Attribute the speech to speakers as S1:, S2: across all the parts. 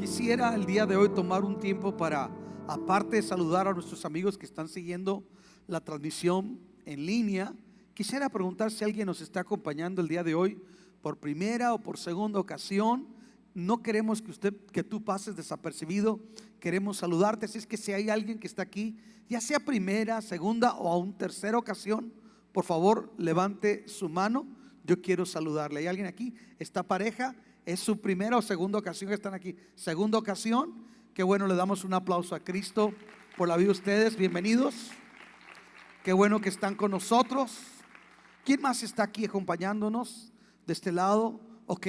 S1: Quisiera el día de hoy tomar un tiempo para, aparte de saludar a nuestros amigos que están siguiendo la transmisión en línea, quisiera preguntar si alguien nos está acompañando el día de hoy por primera o por segunda ocasión. No queremos que tú pases desapercibido, queremos saludarte. Así es que si hay alguien que está aquí, ya sea primera, segunda o aún tercera ocasión, por favor levante su mano. Yo quiero saludarle. ¿Hay alguien aquí? ¿Esta pareja es su primera o segunda ocasión que están aquí? Segunda ocasión. Qué bueno, le damos un aplauso a Cristo por la vida de ustedes. Bienvenidos. Qué bueno que están con nosotros. ¿Quién más está aquí acompañándonos de este lado? Ok,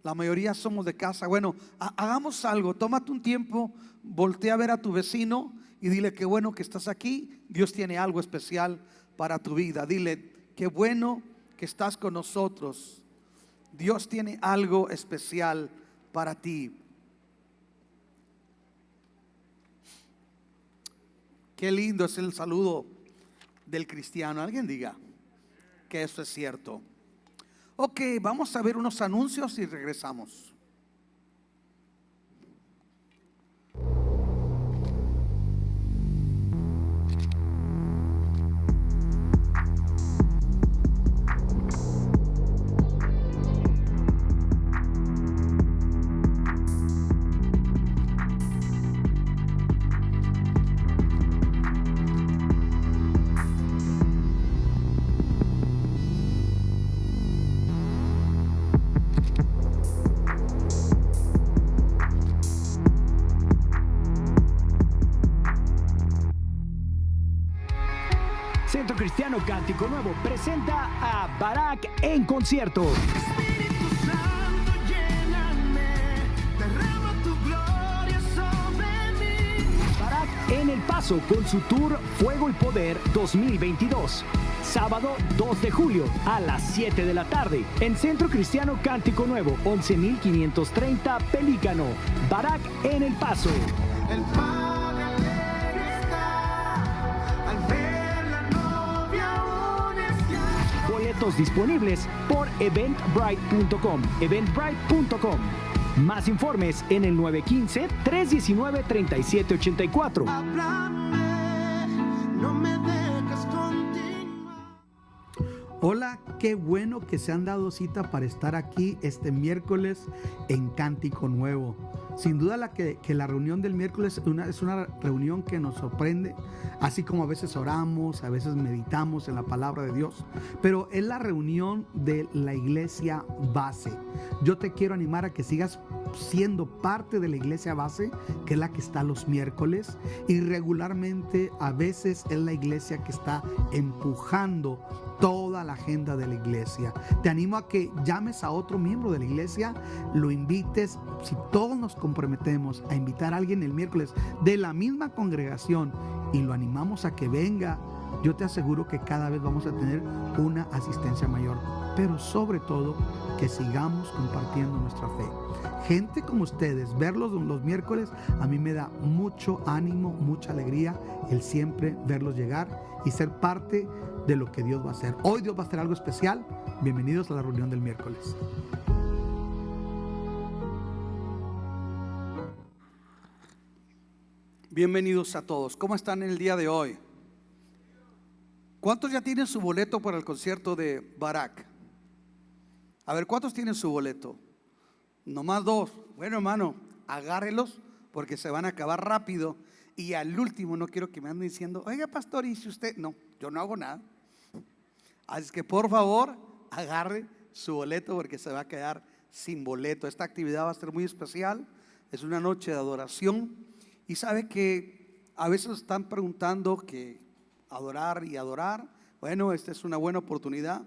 S1: la mayoría somos de casa. Bueno, hagamos algo. Tómate un tiempo, voltea a ver a tu vecino y dile: qué bueno que estás aquí. Dios tiene algo especial para tu vida. Dile: qué bueno que estás con nosotros. Dios tiene algo especial para ti. Qué lindo es el saludo del cristiano. Alguien diga que eso es cierto. Ok, vamos a ver unos anuncios y regresamos.
S2: Centro Cristiano Cántico Nuevo presenta a Barak en concierto.
S3: Espíritu Santo, lléname, derrama tu gloria sobre mí.
S2: Barak en El Paso con su tour Fuego y Poder 2022. Sábado 2 de julio a las 7 de la tarde en Centro Cristiano Cántico Nuevo, 11.530 Pelícano. Barak en El Paso.
S3: El Padre alegre está al ver la novia unida.
S2: Boletos disponibles por eventbrite.com. Eventbrite.com. Más informes en el 915-319-3784.
S3: Háblame, no me dejes continuar.
S4: Hola, qué bueno que se han dado cita para estar aquí este miércoles en Cántico Nuevo. Sin duda que la reunión del miércoles es una reunión que nos sorprende, así como a veces oramos, a veces meditamos en la palabra de Dios, pero es la reunión de la iglesia base. Yo te quiero animar a que sigas siendo parte de la iglesia base, que es la que está los miércoles, y regularmente a veces es la iglesia que está empujando toda la agenda de la iglesia. Te animo a que llames a otro miembro de la iglesia, lo invites. Si todos nos comprometemos a invitar a alguien el miércoles de la misma congregación y lo animamos a que venga, yo te aseguro que cada vez vamos a tener una asistencia mayor, pero sobre todo que sigamos compartiendo nuestra fe. Gente como ustedes, verlos los miércoles, a mí me da mucho ánimo, mucha alegría el siempre verlos llegar y ser parte de lo que Dios va a hacer. Hoy Dios va a hacer algo especial. Bienvenidos a la reunión del miércoles.
S1: Bienvenidos a todos. ¿Cómo están el día de hoy? ¿Cuántos ya tienen su boleto para el concierto de Barak? A ver, ¿cuántos tienen su boleto? Nomás 2. Bueno, hermano, agárrelos porque se van a acabar rápido. Y al último no quiero que me anden diciendo: oiga, pastor, ¿y si usted? No, yo no hago nada. Así que por favor, agarre su boleto porque se va a quedar sin boleto. Esta actividad va a ser muy especial. Es una noche de adoración. Y sabe que a veces están preguntando que adorar y adorar. Bueno, esta es una buena oportunidad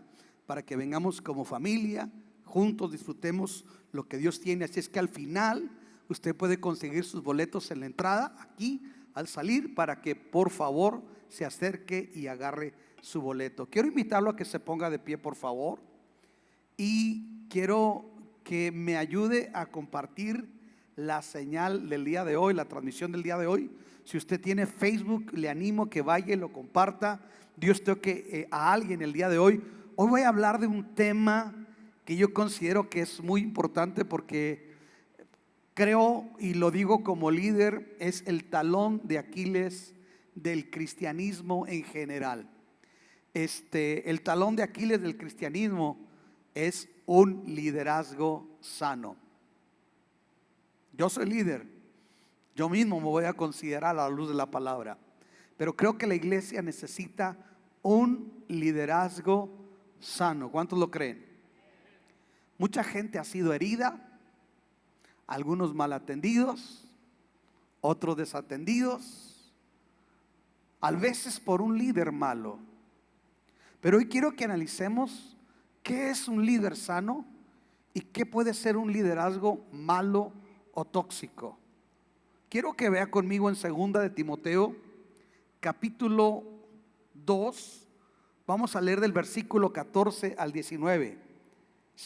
S1: para que vengamos como familia, juntos disfrutemos lo que Dios tiene. Así es que al final usted puede conseguir sus boletos en la entrada, aquí al salir, para que por favor se acerque y agarre su boleto. Quiero invitarlo a que se ponga de pie, por favor, y quiero que me ayude a compartir la señal del día de hoy, la transmisión del día de hoy. Si usted tiene Facebook, le animo que vaya y lo comparta. Dios toque a alguien el día de hoy. Hoy voy a hablar de un tema que yo considero que es muy importante, porque creo, y lo digo como líder, es el talón de Aquiles del cristianismo en general. El talón de Aquiles del cristianismo es un liderazgo sano. Yo soy líder, yo mismo me voy a considerar a la luz de la palabra, pero creo que la iglesia necesita un liderazgo sano. ¿Cuántos lo creen? Mucha gente ha sido herida, algunos mal atendidos, otros desatendidos, a veces por un líder malo. Pero hoy quiero que analicemos qué es un líder sano y qué puede ser un liderazgo malo o tóxico. Quiero que vea conmigo en 2 de Timoteo, capítulo 2. Vamos a leer del versículo 14 al 19.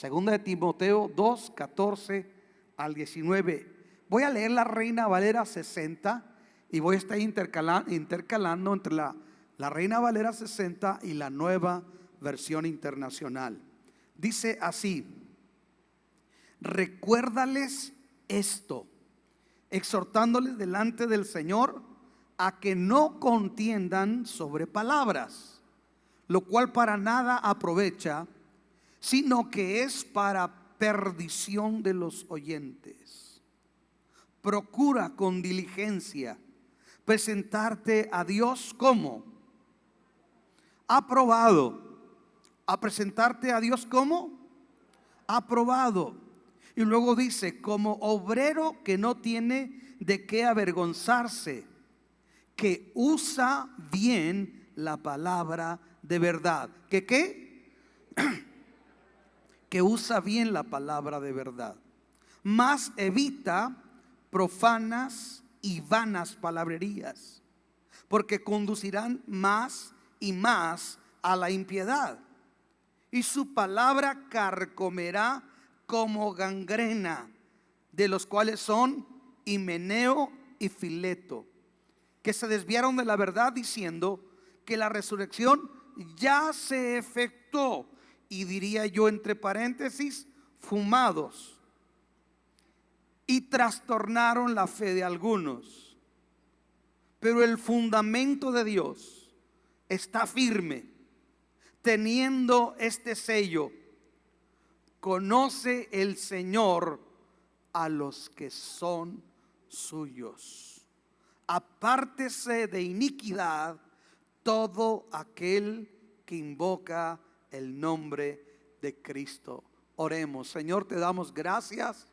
S1: 2 de Timoteo 2, 14 al 19. Voy a leer la Reina Valera 60 y voy a estar intercalando entre la Reina Valera 60 y la Nueva Versión Internacional. Dice así: recuérdales esto, exhortándoles delante del Señor a que no contiendan sobre palabras, lo cual para nada aprovecha, sino que es para perdición de los oyentes. Procura con diligencia presentarte a Dios como aprobado. A presentarte a Dios como aprobado. Y luego dice, como obrero que no tiene de qué avergonzarse, que usa bien la palabra de verdad. ¿Que qué? Que usa bien la palabra de verdad. Mas evita profanas y vanas palabrerías, porque conducirán más y más a la impiedad, y su palabra carcomerá como gangrena, de los cuales son Himeneo y Fileto, que se desviaron de la verdad diciendo que la resurrección ya se efectuó, y diría yo entre paréntesis, fumados, y trastornaron la fe de algunos. Pero el fundamento de Dios está firme, teniendo este sello: conoce el Señor a los que son suyos. Apártese de iniquidad todo aquel que invoca el nombre de Cristo. Oremos. Señor, te damos gracias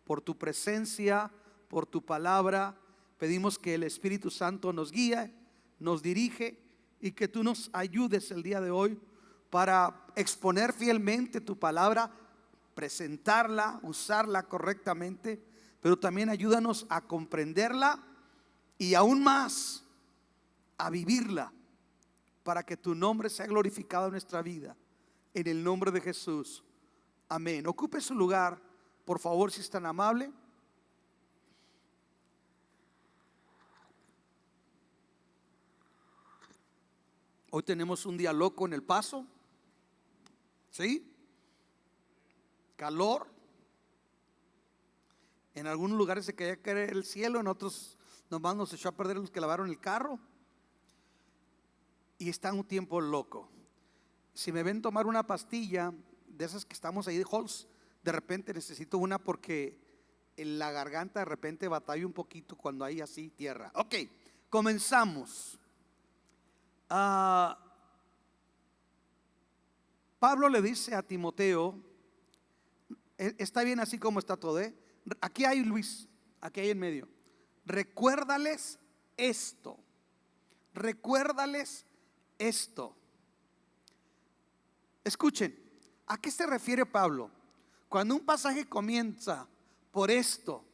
S1: por tu presencia, por tu palabra. Pedimos que el Espíritu Santo nos guíe, nos dirige, y que tú nos ayudes el día de hoy para exponer fielmente tu palabra, presentarla, usarla correctamente, pero también ayúdanos a comprenderla y aún más a vivirla, para que tu nombre sea glorificado en nuestra vida. En el nombre de Jesús, amén. Ocupe su lugar, por favor, si es tan amable. Hoy tenemos un día loco en El Paso, ¿sí? Calor. En algunos lugares se quería caer el cielo, en otros nomás nos echó a perder los que lavaron el carro. Y está un tiempo loco. Si me ven tomar una pastilla de esas que estamos ahí de Halls, de repente necesito una porque en la garganta de repente batalla un poquito cuando hay así tierra. Ok, comenzamos. Pablo le dice a Timoteo, está bien así como está todo, aquí hay Luis, aquí hay en medio. Recuérdales esto. Recuérdales esto. Escuchen, ¿a qué se refiere Pablo? Cuando un pasaje comienza por esto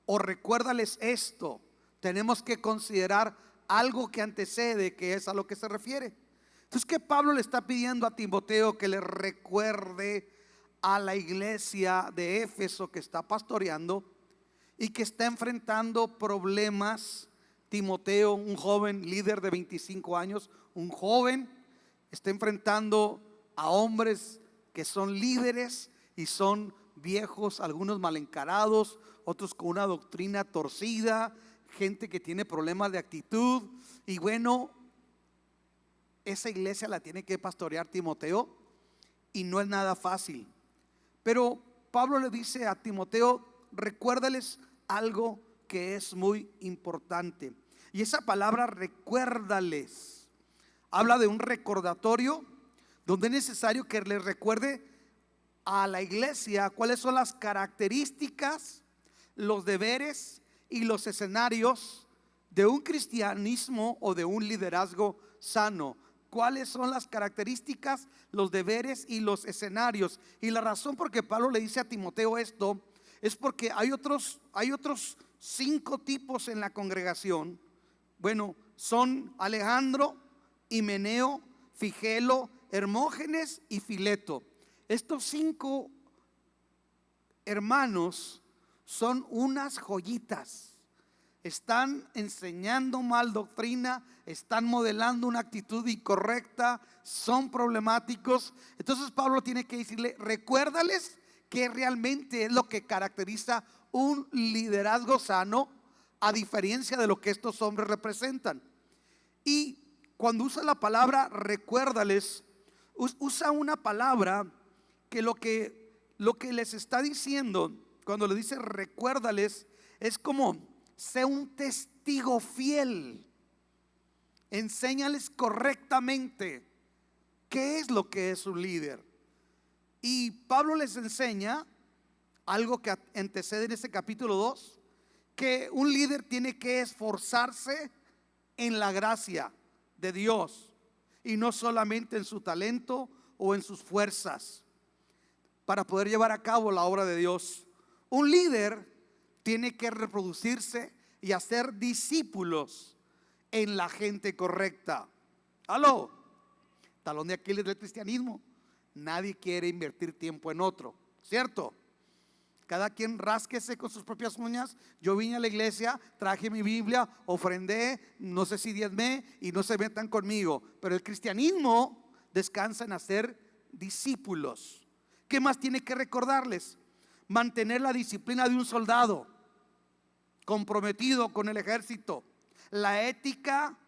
S1: o recuérdales esto, tenemos que considerar algo que antecede, que es a lo que se refiere. Entonces, ¿qué Pablo le está pidiendo a Timoteo? Que le recuerde a la iglesia de Éfeso que está pastoreando y que está enfrentando problemas. Timoteo, un joven líder de 25 años, un joven, está enfrentando a hombres que son líderes y son viejos, algunos mal encarados, otros con una doctrina torcida, gente que tiene problemas de actitud. Y bueno, esa iglesia la tiene que pastorear Timoteo y no es nada fácil. Pero Pablo le dice a Timoteo, recuérdales algo que es muy importante. Y esa palabra recuérdales habla de un recordatorio donde es necesario que les recuerde a la iglesia cuáles son las características, los deberes y los escenarios de un cristianismo o de un liderazgo sano. ¿Cuáles son las características, los deberes y los escenarios? Y la razón por que Pablo le dice a Timoteo esto es porque hay otros 5 tipos en la congregación. Bueno, son Alejandro, Himeneo, Figelo, Hermógenes y Fileto. Estos 5 hermanos son unas joyitas. Están enseñando mal doctrina, están modelando una actitud incorrecta, son problemáticos. Entonces Pablo tiene que decirle, recuérdales que realmente es lo que caracteriza un liderazgo sano, a diferencia de lo que estos hombres representan. Y cuando usa la palabra recuérdales, usa una palabra que lo que les está diciendo cuando le dice recuérdales es como: sé un testigo fiel, enséñales correctamente qué es lo que es un líder. Y Pablo les enseña algo que antecede en ese capítulo 2, que un líder tiene que esforzarse en la gracia de Dios y no solamente en su talento o en sus fuerzas para poder llevar a cabo la obra de Dios. Un líder tiene que reproducirse y hacer discípulos en la gente correcta. Aló, talón de Aquiles del cristianismo: nadie quiere invertir tiempo en otro, ¿cierto? Cada quien rásquese con sus propias uñas. Yo vine a la iglesia, traje mi Biblia, ofrendé, no sé si diezmé, y no se metan conmigo. Pero el cristianismo descansa en hacer discípulos. ¿Qué más tiene que recordarles? Mantener la disciplina de un soldado comprometido con el ejército, la ética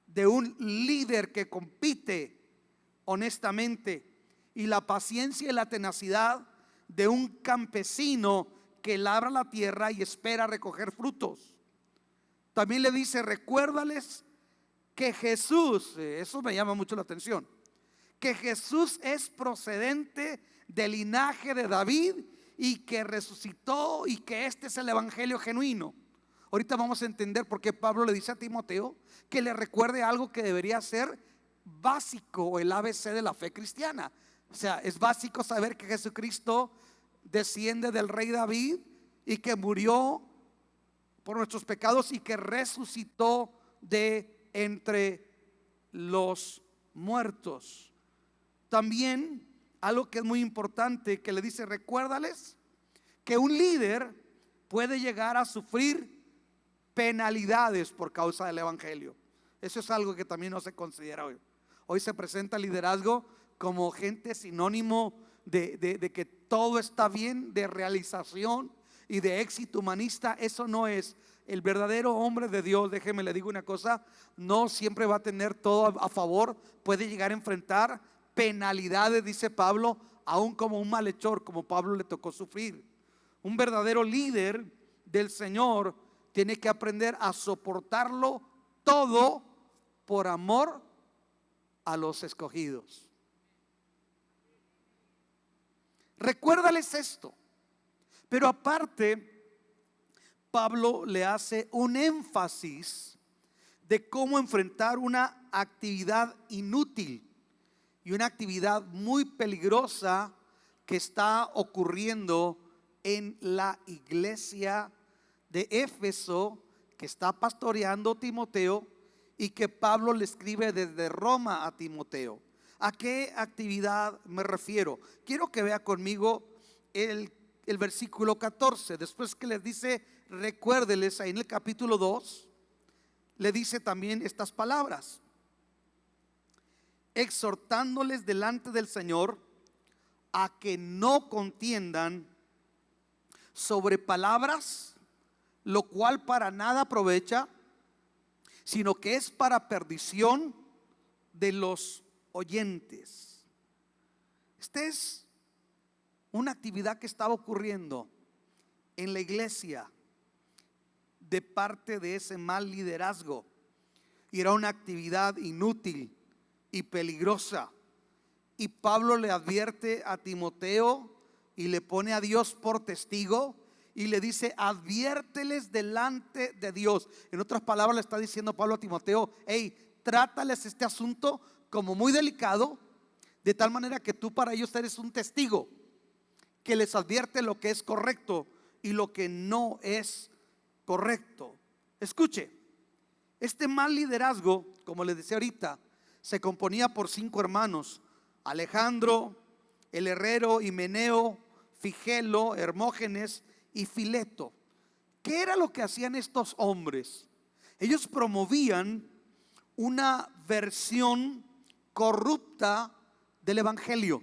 S1: de un líder que compite honestamente, y la paciencia y la tenacidad de un campesino que labra la tierra y espera recoger frutos. También le dice, recuérdales que Jesús, eso me llama mucho la atención, que Jesús es procedente del linaje de David y que resucitó, y que este es el evangelio genuino. Ahorita vamos a entender por qué Pablo le dice a Timoteo que le recuerde algo que debería ser básico, el ABC de la fe cristiana. O sea, es básico saber que Jesucristo desciende del rey David y que murió por nuestros pecados y que resucitó de entre los muertos. También algo que es muy importante, que le dice, recuérdales que un líder puede llegar a sufrir penalidades por causa del evangelio. Eso es algo que también no se considera hoy. Hoy se presenta el liderazgo como gente sinónimo de que todo está bien, de realización y de éxito humanista. Eso no es. El verdadero hombre de Dios, déjeme le digo una cosa, no siempre va a tener todo a favor. Puede llegar a enfrentar penalidades, dice Pablo, aún como un malhechor, como Pablo le tocó sufrir. Un verdadero líder del Señor tiene que aprender a soportarlo todo por amor a los escogidos. Recuérdales esto. Pero aparte, Pablo le hace un énfasis de cómo enfrentar una actividad inútil y una actividad muy peligrosa que está ocurriendo en la iglesia de Éfeso, que está pastoreando Timoteo y que Pablo le escribe desde Roma a Timoteo. ¿A qué actividad me refiero? Quiero que vea conmigo el versículo 14. Después que les dice recuérdeles, ahí en el capítulo 2 le dice también estas palabras: exhortándoles delante del Señor a que no contiendan sobre palabras, lo cual para nada aprovecha, sino que es para perdición de los oyentes. Esta es una actividad que estaba ocurriendo en la iglesia de parte de ese mal liderazgo, y era una actividad inútil y peligrosa. Y Pablo le advierte a Timoteo y le pone a Dios por testigo y le dice: adviérteles delante de Dios. En otras palabras, le está diciendo Pablo a Timoteo: hey, trátales este asunto como muy delicado, de tal manera que tú para ellos eres un testigo que les advierte lo que es correcto y lo que no es correcto. Escuche, este mal liderazgo, como les decía ahorita, se componía por 5 hermanos: Alejandro, el herrero, Himeneo, Figelo, Hermógenes y Fileto. ¿Qué era lo que hacían estos hombres? Ellos promovían una versión corrupta del evangelio.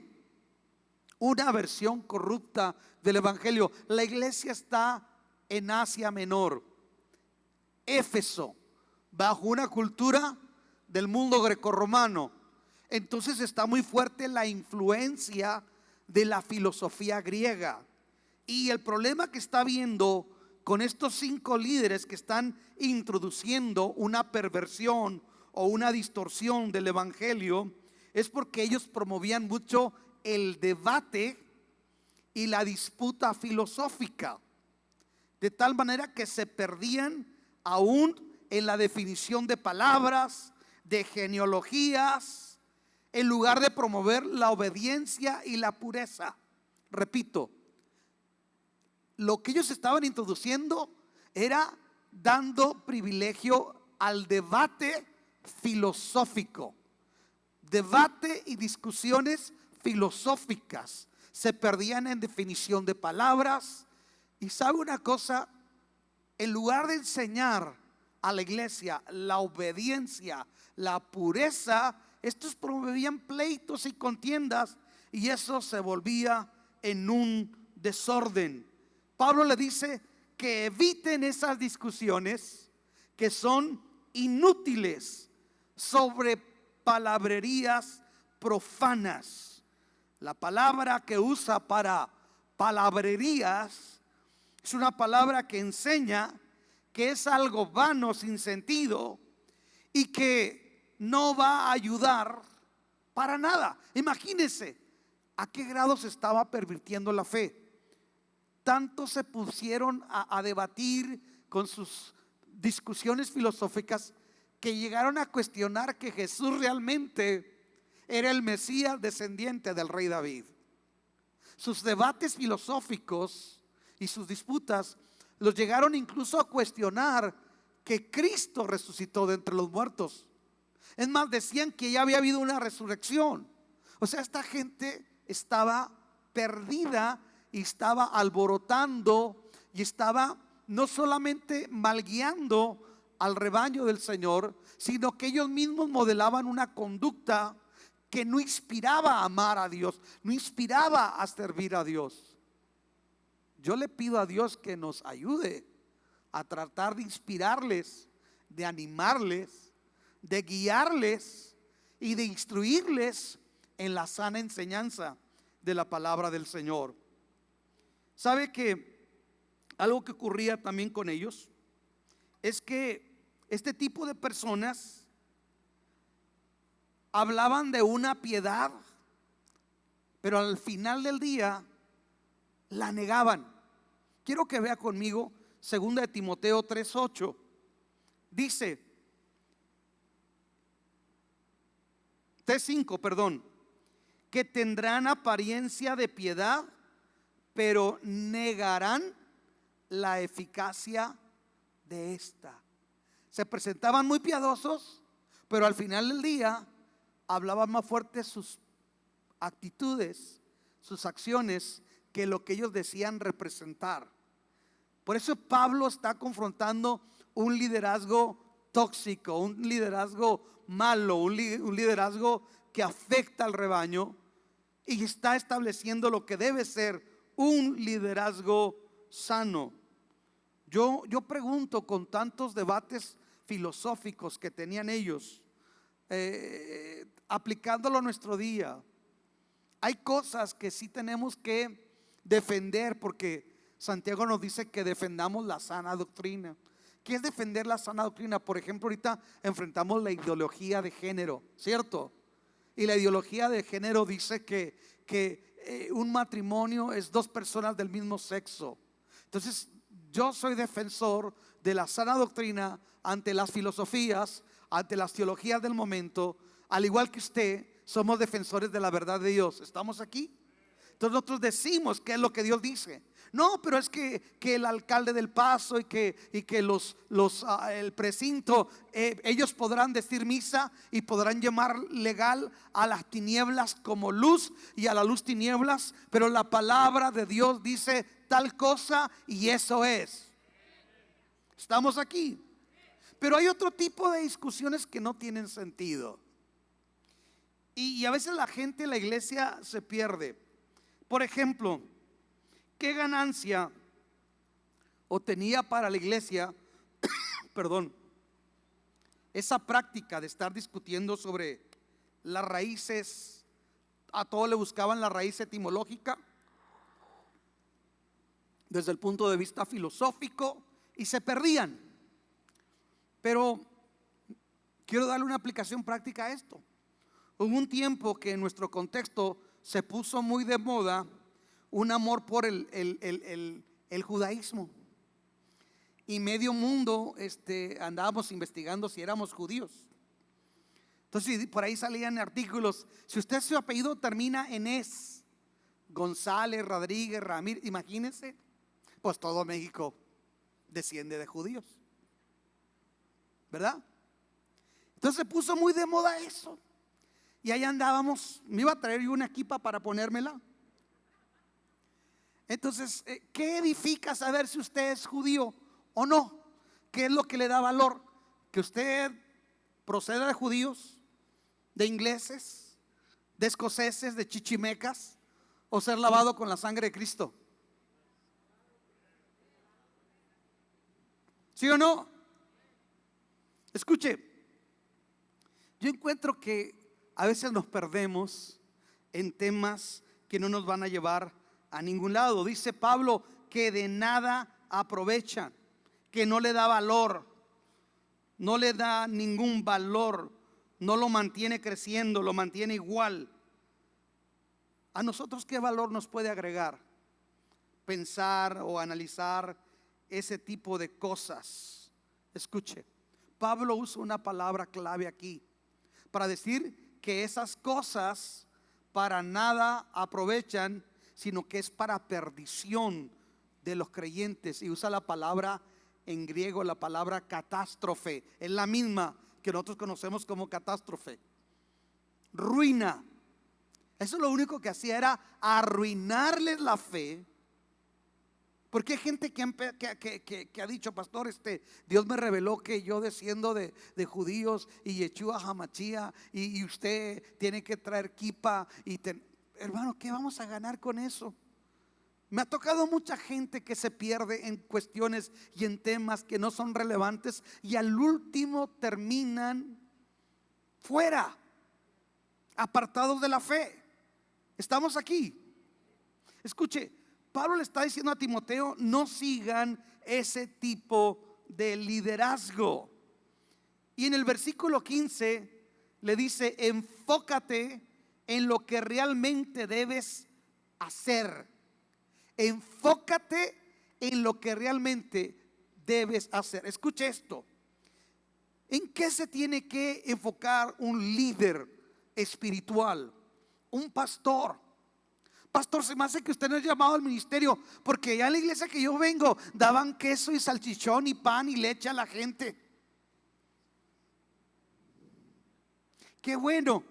S1: Una versión corrupta del evangelio. La iglesia está en Asia Menor, Éfeso, bajo una cultura del mundo grecorromano. Entonces está muy fuerte la influencia de la filosofía griega. Y el problema que está habiendo con estos 5 líderes que están introduciendo una perversión o una distorsión del evangelio es porque ellos promovían mucho el debate y la disputa filosófica, de tal manera que se perdían aún en la definición de palabras, de genealogías, en lugar de promover la obediencia y la pureza. Repito, lo que ellos estaban introduciendo era dando privilegio al debate filosófico, debate y discusiones filosóficas. Se perdían en definición de palabras. Y sabe una cosa, en lugar de enseñar a la iglesia la obediencia, la pureza, estos promovían pleitos y contiendas, y eso se volvía en un desorden. Pablo le dice que eviten esas discusiones que son inútiles sobre palabrerías profanas. La palabra que usa para palabrerías es una palabra que enseña que es algo vano, sin sentido, y que no va a ayudar para nada. Imagínense a qué grado se estaba pervirtiendo la fe. Tanto se pusieron a debatir con sus discusiones filosóficas que llegaron a cuestionar que Jesús realmente era el Mesías descendiente del rey David. Sus debates filosóficos y sus disputas los llegaron incluso a cuestionar que Cristo resucitó de entre los muertos. Es más, decían que ya había habido una resurrección. O sea, esta gente estaba perdida y estaba alborotando y estaba no solamente malguiando al rebaño del Señor, sino que ellos mismos modelaban una conducta que no inspiraba a amar a Dios, no inspiraba a servir a Dios. Yo le pido a Dios que nos ayude a tratar de inspirarles, de animarles, de guiarles y de instruirles en la sana enseñanza de la palabra del Señor. ¿Sabe que algo que ocurría también con ellos es que este tipo de personas hablaban de una piedad, pero al final del día la negaban? Quiero que vea conmigo 2 de Timoteo 3:8. Dice 3:5, perdón, que tendrán apariencia de piedad, pero negarán la eficacia de esta. Se presentaban muy piadosos, pero al final del día hablaban más fuerte sus actitudes, sus acciones, que lo que ellos decían representar. Por eso Pablo está confrontando un liderazgo tóxico, un liderazgo malo, un liderazgo que afecta al rebaño, y está estableciendo lo que debe ser un liderazgo sano. Yo pregunto, con tantos debates filosóficos que tenían ellos, aplicándolo a nuestro día, hay cosas que sí tenemos que defender, porque Santiago nos dice que defendamos la sana doctrina. ¿Qué es defender la sana doctrina? Por ejemplo, ahorita enfrentamos la ideología de género, ¿cierto? Y la ideología de género dice que un matrimonio es dos personas del mismo sexo. Entonces, yo soy defensor de la sana doctrina ante las filosofías, ante las teologías del momento. Al igual que usted, somos defensores de la verdad de Dios. ¿Estamos aquí? Entonces nosotros decimos qué es lo que Dios dice. No, pero es que el alcalde del Paso y que el precinto, ellos podrán decir misa y podrán llamar legal a las tinieblas como luz y a la luz tinieblas, pero la palabra de Dios dice tal cosa y eso es. Estamos aquí. Pero hay otro tipo de discusiones que no tienen sentido. Y a veces la gente en la iglesia se pierde. Por ejemplo, ¿qué ganancia obtenía para la iglesia, perdón, esa práctica de estar discutiendo sobre las raíces? A todos le buscaban la raíz etimológica desde el punto de vista filosófico y se perdían. Pero quiero darle una aplicación práctica a esto. Hubo un tiempo que en nuestro contexto se puso muy de moda un amor por el judaísmo. Y medio mundo andábamos investigando si éramos judíos. Entonces por ahí salían artículos. Si usted su apellido termina en es, González, Rodríguez, Ramírez, imagínense, pues todo México desciende de judíos, ¿verdad? Entonces se puso muy de moda eso. Y ahí andábamos, me iba a traer yo una equipa para ponérmela. Entonces, ¿qué edifica saber si usted es judío o no? ¿Qué es lo que le da valor? Que usted proceda de judíos, de ingleses, de escoceses, de chichimecas, o ser lavado con la sangre de Cristo. ¿Sí o no? Escuche, yo encuentro que a veces nos perdemos en temas que no nos van a llevar a ningún lado. Dice Pablo que de nada aprovechan, que no le da valor, no le da ningún valor, no lo mantiene creciendo, lo mantiene igual. ¿A nosotros qué valor nos puede agregar pensar o analizar ese tipo de cosas? Escuche, Pablo usa una palabra clave aquí para decir que esas cosas para nada aprovechan, sino que es para perdición de los creyentes. Y usa la palabra en griego, la palabra catástrofe. Es la misma que nosotros conocemos como catástrofe. Ruina. Eso lo único que hacía era arruinarles la fe. Porque hay gente que ha dicho, pastor, Dios me reveló que yo desciendo de judíos y Yeshua Hamachía y usted tiene que traer kipa hermano, ¿qué vamos a ganar con eso? Me ha tocado mucha gente que se pierde en cuestiones y en temas que no son relevantes y al último terminan fuera, apartados de la fe. Estamos aquí. Escuche, Pablo le está diciendo a Timoteo, no sigan ese tipo de liderazgo. Y en el versículo 15 le dice, enfócate en lo que realmente debes hacer. Enfócate en lo que realmente debes hacer. Escuche esto. ¿En qué se tiene que enfocar un líder espiritual? Un pastor. Pastor, se me hace que usted no es llamado al ministerio, porque ya en la iglesia que yo vengo daban queso y salchichón y pan y leche a la gente. Qué bueno,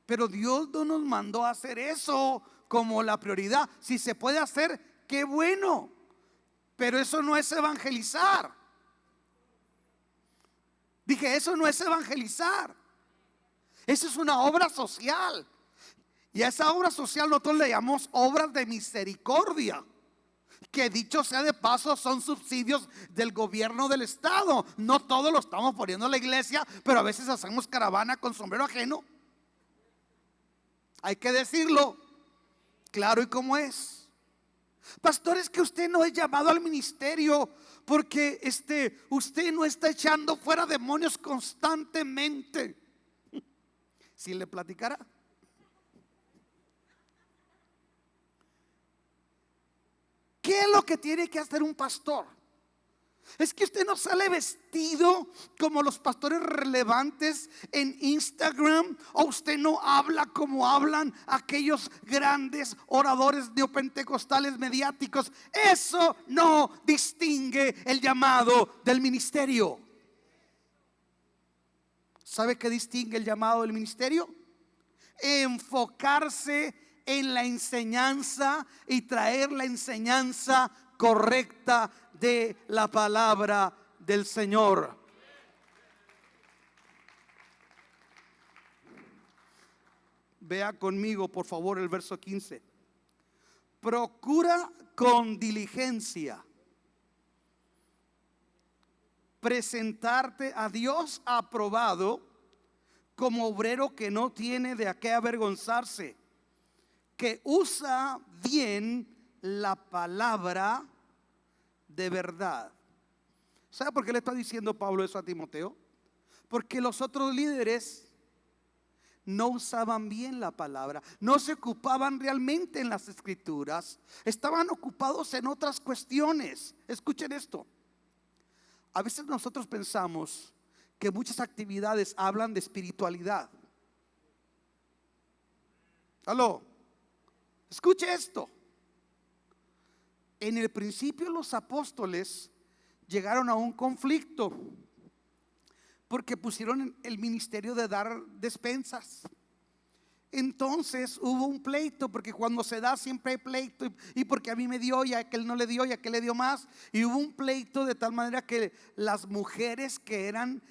S1: pero Dios no nos mandó a hacer eso como la prioridad. Si se puede hacer, qué bueno, pero eso no es evangelizar. Dije, eso no es evangelizar. Eso es una obra social. Y a esa obra social nosotros le llamamos obras de misericordia. que dicho sea de paso son subsidios del gobierno del estado. No todo lo estamos poniendo en la iglesia, pero a veces hacemos caravana con sombrero ajeno. Hay que decirlo claro y como es. Pastor, es que usted no es llamado al ministerio porque usted no está echando fuera demonios constantemente. Si le platicara. ¿Qué es lo que tiene que hacer un pastor? Es que usted no sale vestido como los pastores relevantes en Instagram, o usted no habla como hablan aquellos grandes oradores neopentecostales mediáticos. Eso no distingue el llamado del ministerio. ¿Sabe qué distingue el llamado del ministerio? Enfocarse en la enseñanza y traer la enseñanza correcta de la palabra del Señor. Vea conmigo, por favor, el verso 15. Procura con diligencia presentarte a Dios aprobado, como obrero que no tiene de a qué avergonzarse, que usa bien la palabra de verdad. ¿Sabe por qué le está diciendo Pablo eso a Timoteo? Porque los otros líderes no usaban bien la palabra, no se ocupaban realmente en las escrituras, estaban ocupados en otras cuestiones. Escuchen esto. A veces nosotros pensamos que muchas actividades hablan de espiritualidad. Aló, escuche esto. En el principio los apóstoles llegaron a un conflicto porque pusieron el ministerio de dar despensas. Entonces hubo un pleito, porque cuando se da siempre hay pleito, y porque a mí me dio y a aquel no le dio y a aquel le dio más, y hubo un pleito de tal manera que las mujeres que eran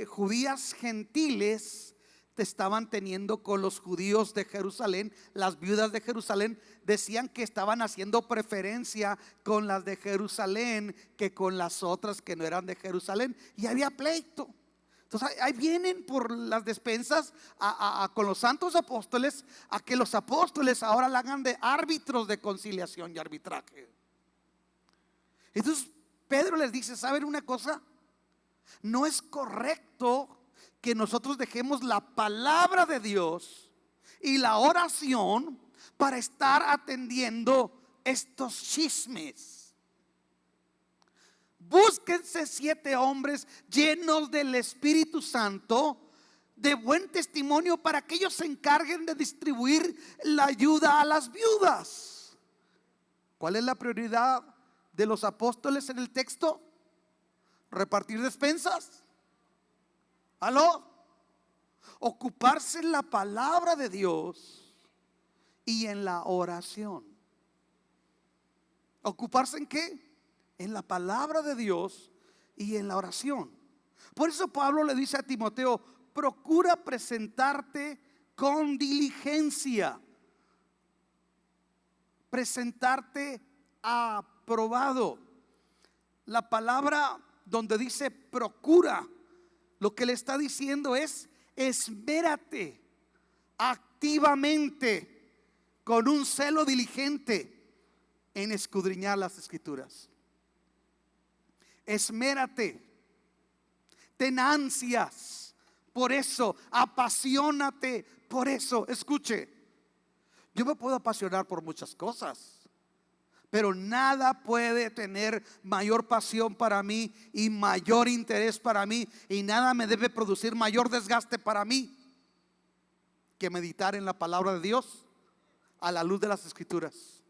S1: judías gentiles estaban teniendo con los judíos de Jerusalén. Las viudas de Jerusalén decían que estaban haciendo preferencia con las de Jerusalén que con las otras que no eran de Jerusalén, y había pleito. Entonces ahí vienen por las despensas con los santos apóstoles, a que los apóstoles ahora la hagan de árbitros de conciliación y arbitraje. Entonces Pedro les dice: ¿saben una cosa? No es correcto que nosotros dejemos la palabra de Dios y la oración para estar atendiendo estos chismes. Búsquense 7 hombres llenos del Espíritu Santo, de buen testimonio, para que ellos se encarguen de distribuir la ayuda a las viudas. ¿Cuál es la prioridad de los apóstoles en el texto? ¿Repartir despensas? ¿Aló? Ocuparse en la palabra de Dios y en la oración. ¿Ocuparse en qué? En la palabra de Dios y en la oración. Por eso Pablo le dice a Timoteo: procura presentarte con diligencia, presentarte aprobado. La palabra donde dice procura, lo que le está diciendo es: esmérate activamente, con un celo diligente, en escudriñar las escrituras. Esmérate, ten ansias por eso, apasionate por eso. Escuche, yo me puedo apasionar por muchas cosas, pero nada puede tener mayor pasión para mí y mayor interés para mí, y nada me debe producir mayor desgaste para mí que meditar en la palabra de Dios a la luz de las escrituras.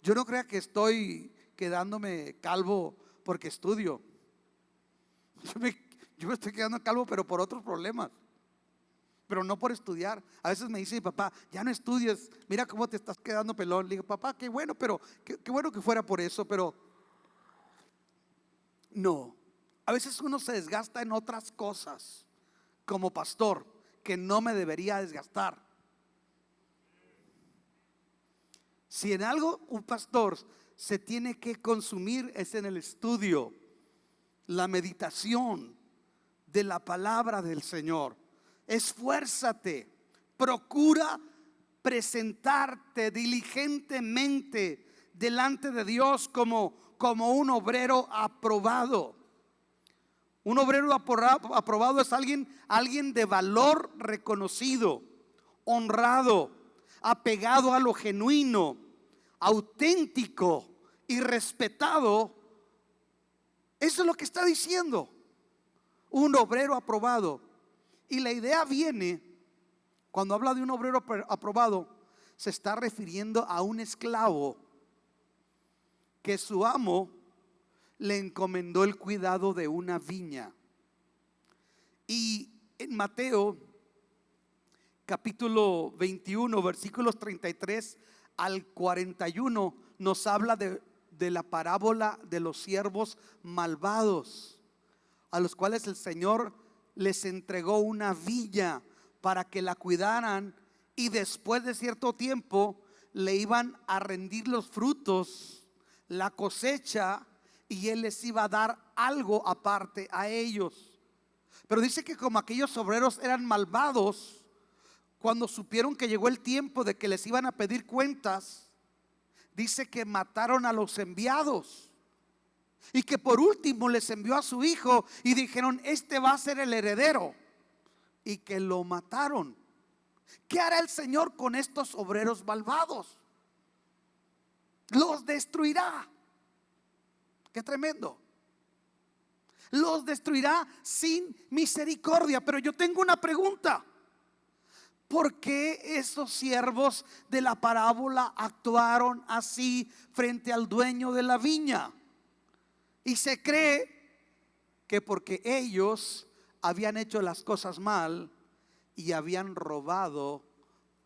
S1: Yo no crea que estoy quedándome calvo porque estudio. Yo me estoy quedando calvo, pero por otros problemas, pero no por estudiar. A veces me dice mi papá: ya no estudies, mira cómo te estás quedando pelón. Le digo: papá, qué bueno, pero qué bueno que fuera por eso, pero no. A veces uno se desgasta en otras cosas como pastor que no me debería desgastar. Si en algo un pastor se tiene que consumir es en el estudio, la meditación de la palabra del Señor. Esfuérzate, procura presentarte diligentemente delante de Dios como un obrero aprobado. Un obrero aprobado es alguien de valor reconocido, honrado, apegado a lo genuino, auténtico y respetado. Eso es lo que está diciendo, un obrero aprobado. Y la idea viene, cuando habla de un obrero aprobado, se está refiriendo a un esclavo que su amo le encomendó el cuidado de una viña. Y en Mateo capítulo 21 versículos 33 al 41 nos habla de la parábola de los siervos malvados, a los cuales el Señor les entregó una viña para que la cuidaran, y después de cierto tiempo le iban a rendir los frutos, la cosecha, y Él les iba a dar algo aparte a ellos. Pero dice que como aquellos obreros eran malvados, cuando supieron que llegó el tiempo de que les iban a pedir cuentas, dice que mataron a los enviados. Y que por último les envió a su hijo y dijeron: este va a ser el heredero. Y que lo mataron. ¿Qué hará el Señor con estos obreros malvados? Los destruirá. Qué tremendo. Los destruirá sin misericordia. Pero yo tengo una pregunta: ¿por qué esos siervos de la parábola actuaron así frente al dueño de la viña? Y se cree que porque ellos habían hecho las cosas mal y habían robado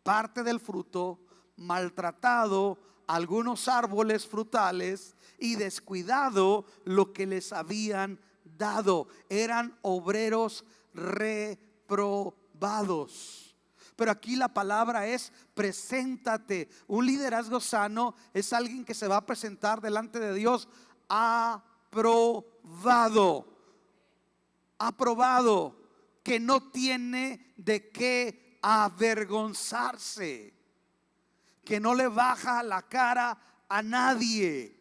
S1: parte del fruto, maltratado algunos árboles frutales y descuidado lo que les habían dado. Eran obreros reprobados. Pero aquí la palabra es: preséntate. Un liderazgo sano es alguien que se va a presentar delante de Dios aprobado, que no tiene de qué avergonzarse, que no le baja la cara a nadie,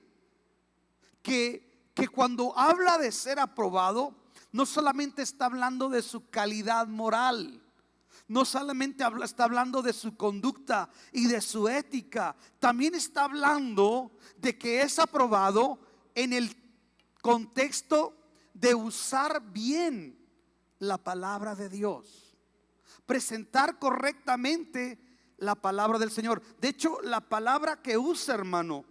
S1: que cuando habla de ser aprobado, no solamente está hablando de su calidad moral, no solamente está hablando de su conducta y de su ética, también está hablando de que es aprobado en el contexto de usar bien la palabra de Dios, presentar correctamente la palabra del Señor. De hecho, la palabra que usa, hermano,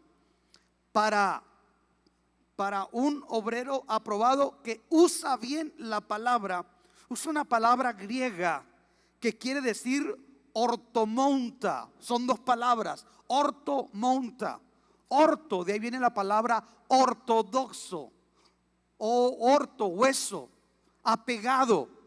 S1: para un obrero aprobado que usa bien la palabra, usa una palabra griega que quiere decir ortomonta. Son dos palabras: ortomonta. Orto, de ahí viene la palabra ortodoxo, o orto, hueso, apegado.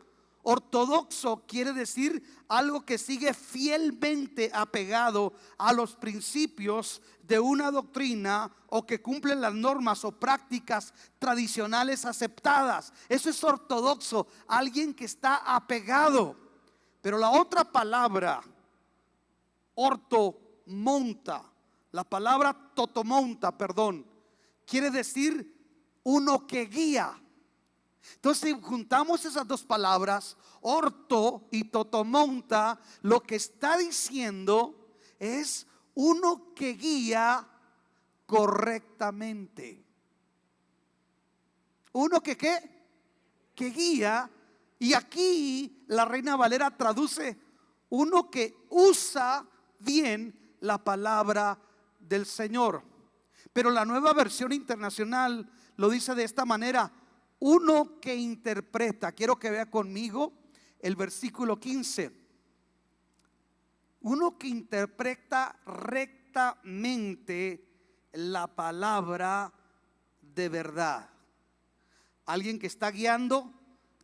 S1: Ortodoxo quiere decir algo que sigue fielmente apegado a los principios de una doctrina, o que cumple las normas o prácticas tradicionales aceptadas. Eso es ortodoxo, alguien que está apegado. Pero la otra palabra, ortomonta, la palabra totomonta, quiere decir uno que guía. Entonces, si juntamos esas dos palabras, orto y totomonta, lo que está diciendo es uno que guía correctamente. Uno que ¿qué? Que guía. Y aquí la Reina Valera traduce: uno que usa bien la palabra del Señor. Pero la Nueva Versión Internacional lo dice de esta manera: uno que interpreta. Quiero que vea conmigo el versículo 15. Uno que interpreta rectamente la palabra de verdad. Alguien que está guiando,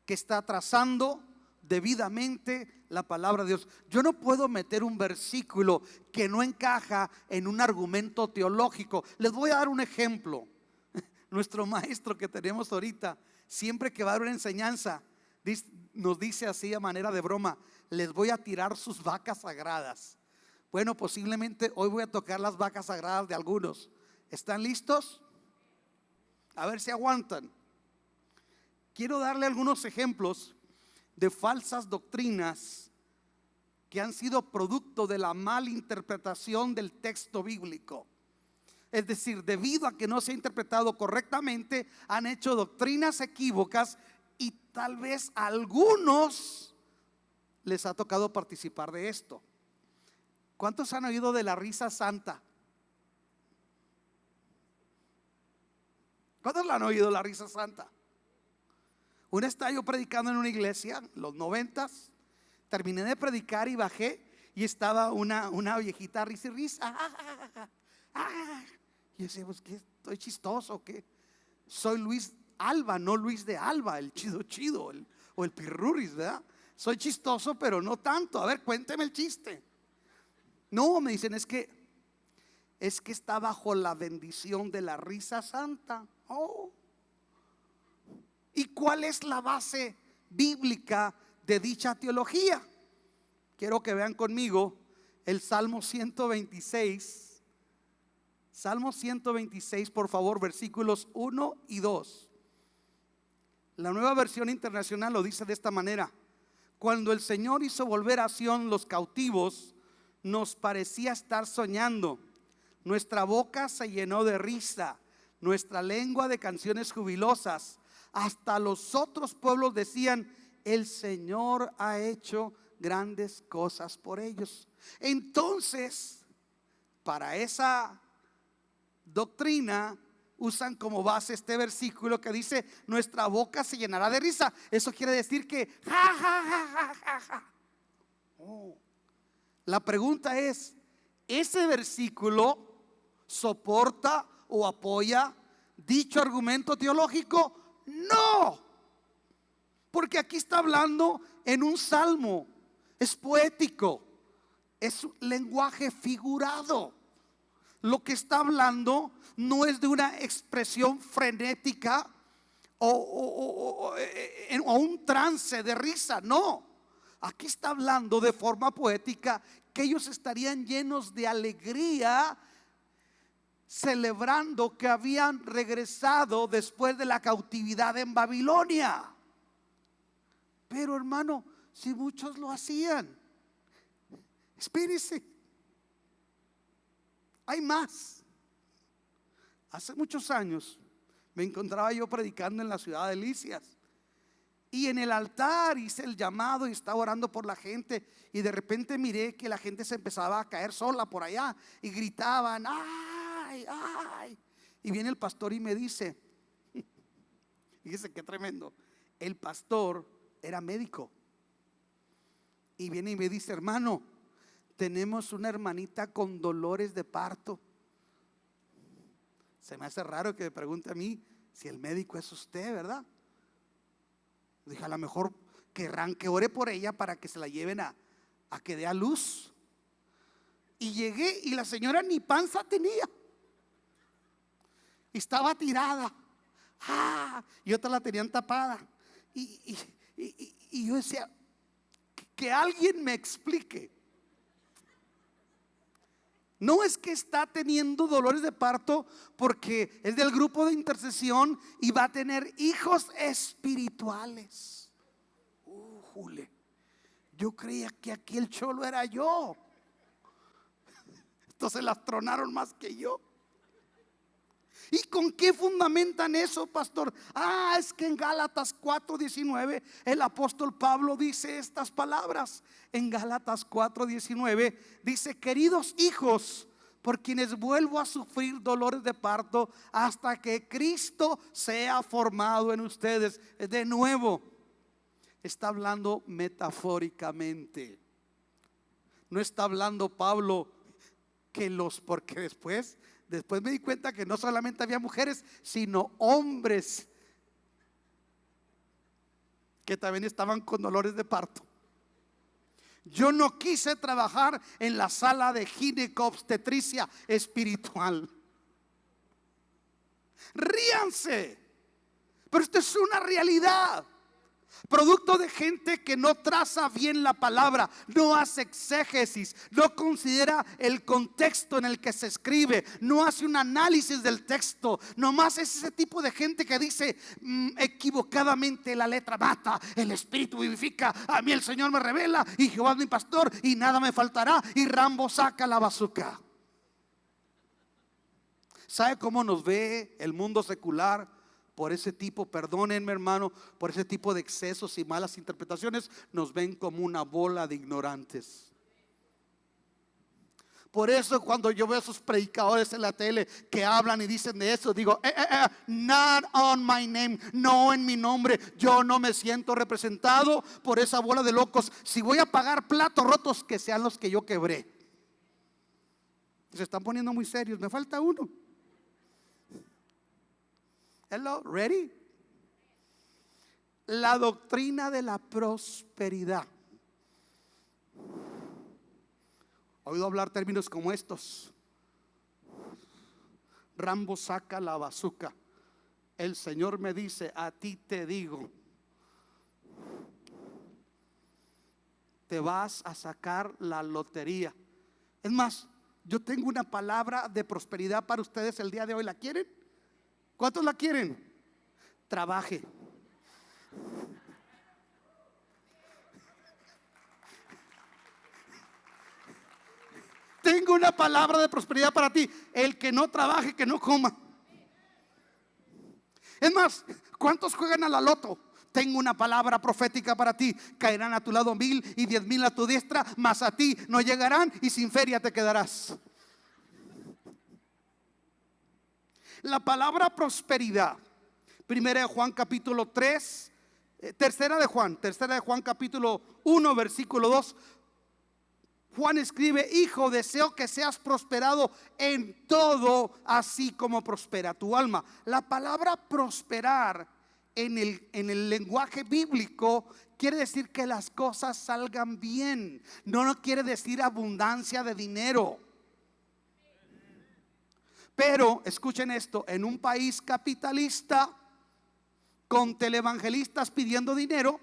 S1: que está trazando debidamente la palabra de Dios. Yo no puedo meter un versículo que no encaja en un argumento teológico. Les voy a dar un ejemplo. Nuestro maestro que tenemos ahorita, siempre que va a dar una enseñanza, nos dice así a manera de broma: les voy a tirar sus vacas sagradas. Bueno, posiblemente hoy voy a tocar las vacas sagradas de algunos. ¿Están listos? A ver si aguantan. Quiero darle algunos ejemplos de falsas doctrinas que han sido producto de la mala interpretación del texto bíblico. Es decir, debido a que no se ha interpretado correctamente, han hecho doctrinas equívocas y tal vez a algunos les ha tocado participar de esto. ¿Cuántos han oído de la risa santa? ¿Cuántos la han oído, la risa santa? Una vez estaba yo predicando en una iglesia, los 90s, terminé de predicar y bajé y estaba una viejita risa y risa. Y yo decía, pues ¿qué? ¿Estoy chistoso o qué? Soy Luis Alba, no Luis de Alba, el chido, o el pirruris, ¿verdad? Soy chistoso, pero no tanto. A ver, cuénteme el chiste. No, me dicen, es que está bajo la bendición de la risa santa. Oh. ¿Y cuál es la base bíblica de dicha teología? Quiero que vean conmigo el Salmo 126. Salmo 126, por favor, versículos 1 y 2. La Nueva Versión Internacional lo dice de esta manera: cuando el Señor hizo volver a Sión los cautivos, nos parecía estar soñando. Nuestra boca se llenó de risa, nuestra lengua de canciones jubilosas. Hasta los otros pueblos decían: el Señor ha hecho grandes cosas por ellos. Entonces, para esa doctrina usan como base este versículo que dice: nuestra boca se llenará de risa. Eso quiere decir que ja, ja, ja, ja, ja, ja. Oh. La pregunta es: ¿ese versículo soporta o apoya dicho argumento teológico? No, porque aquí está hablando en un salmo, es poético, es un lenguaje figurado. Lo que está hablando no es de una expresión frenética o un trance de risa, no. Aquí está hablando de forma poética que ellos estarían llenos de alegría, celebrando que habían regresado después de la cautividad en Babilonia. Pero hermano, si muchos lo hacían, espérese, hay más. Hace muchos años me encontraba yo predicando en la ciudad de Licias, y en el altar hice el llamado y estaba orando por la gente, y de repente miré que la gente se empezaba a caer sola por allá y gritaban: ¡ay, ay! Y viene el pastor y me dice, fíjese qué tremendo, el pastor era médico, y viene y me dice: hermano, tenemos una hermanita con dolores de parto. Se me hace raro que me pregunte a mí si el médico es usted, ¿verdad? Dije, a lo mejor querrán que ore por ella para que se la lleven a que dé a luz. Y llegué y la señora ni panza tenía, estaba tirada, y otra la tenían tapada. Y yo decía, que alguien me explique. No es que está teniendo dolores de parto porque es del grupo de intercesión y va a tener hijos espirituales. Jule, yo creía que aquí el cholo era yo. Entonces las tronaron más que yo. ¿Y con qué fundamentan eso, pastor? Es que en Gálatas 4:19 el apóstol Pablo dice estas palabras. En Gálatas 4:19 dice: queridos hijos, por quienes vuelvo a sufrir dolores de parto hasta que Cristo sea formado en ustedes. De nuevo, está hablando metafóricamente. No está hablando Pablo porque después me di cuenta que no solamente había mujeres, sino hombres que también estaban con dolores de parto. Yo no quise trabajar en la sala de ginecobstetricia espiritual. Ríanse, pero esto es una realidad. Producto de gente que no traza bien la palabra, no hace exégesis, no considera el contexto en el que se escribe, no hace un análisis del texto. Nomás es ese tipo de gente que dice equivocadamente: la letra mata, el espíritu vivifica, a mí el Señor me revela y Jehová es mi pastor y nada me faltará, y Rambo saca la bazuca. ¿Sabe cómo nos ve el mundo secular? Por ese tipo, perdónenme hermano, por ese tipo de excesos y malas interpretaciones, nos ven como una bola de ignorantes. Por eso cuando yo veo a esos predicadores en la tele que hablan y dicen de eso, digo, not on my name, no en mi nombre. Yo no me siento representado por esa bola de locos. Si voy a pagar platos rotos, que sean los que yo quebré. Se están poniendo muy serios, me falta uno. Hello, ready? La doctrina de la prosperidad. He oído hablar términos como estos: Rambo saca la bazuca. El Señor me dice: a ti te digo, te vas a sacar la lotería. Es más, yo tengo una palabra de prosperidad para ustedes el día de hoy. ¿La quieren? ¿Cuántos la quieren? Trabaje. Tengo una palabra de prosperidad para ti: el que no trabaje, que no coma. Es más, ¿cuántos juegan a la loto? Tengo una palabra profética para ti: caerán a tu lado 1000 y 10,000 a tu diestra, mas a ti no llegarán y sin feria te quedarás. La palabra prosperidad, primera de Juan capítulo 3, tercera de Juan capítulo 1 versículo 2. Juan escribe: hijo, deseo que seas prosperado en todo, así como prospera tu alma. La palabra prosperar en el lenguaje bíblico quiere decir que las cosas salgan bien. No quiere decir abundancia de dinero. Pero escuchen esto: en un país capitalista con televangelistas pidiendo dinero,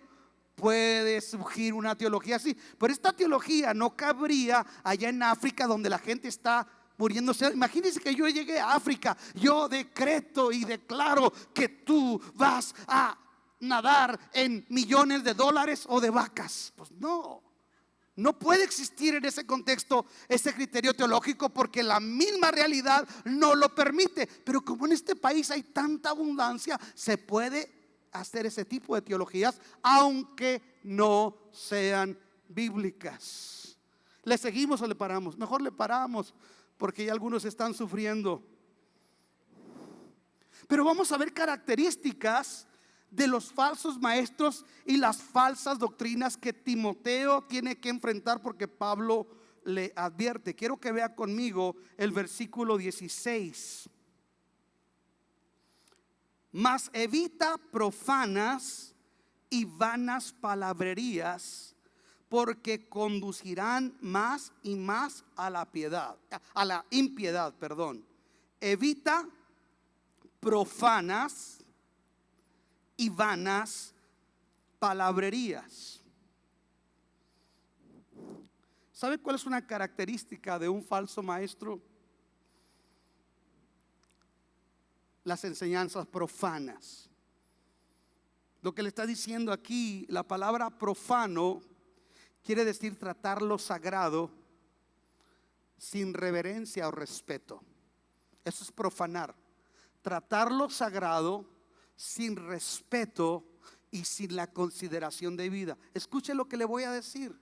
S1: puede surgir una teología así. Pero esta teología no cabría allá en África, donde la gente está muriéndose. Imagínense que yo llegué a África, yo decreto y declaro que tú vas a nadar en millones de dólares o de vacas. Pues no. No puede existir en ese contexto ese criterio teológico, porque la misma realidad no lo permite. Pero como en este país hay tanta abundancia, se puede hacer ese tipo de teologías, aunque no sean bíblicas. ¿Le seguimos o le paramos? Mejor le paramos, porque ya algunos están sufriendo. Pero vamos a ver características de los falsos maestros y las falsas doctrinas que Timoteo tiene que enfrentar, porque Pablo le advierte. Quiero que vea conmigo el versículo 16. Mas evita profanas y vanas palabrerías, porque conducirán más y más a la impiedad, perdón. Evita profanas y vanas palabrerías. ¿Sabe cuál es una característica de un falso maestro? Las enseñanzas profanas. Lo que le está diciendo aquí, la palabra profano quiere decir tratar lo sagrado sin reverencia o respeto. Eso es profanar. Tratar lo sagrado sin respeto y sin la consideración de vida. Escuche lo que le voy a decir.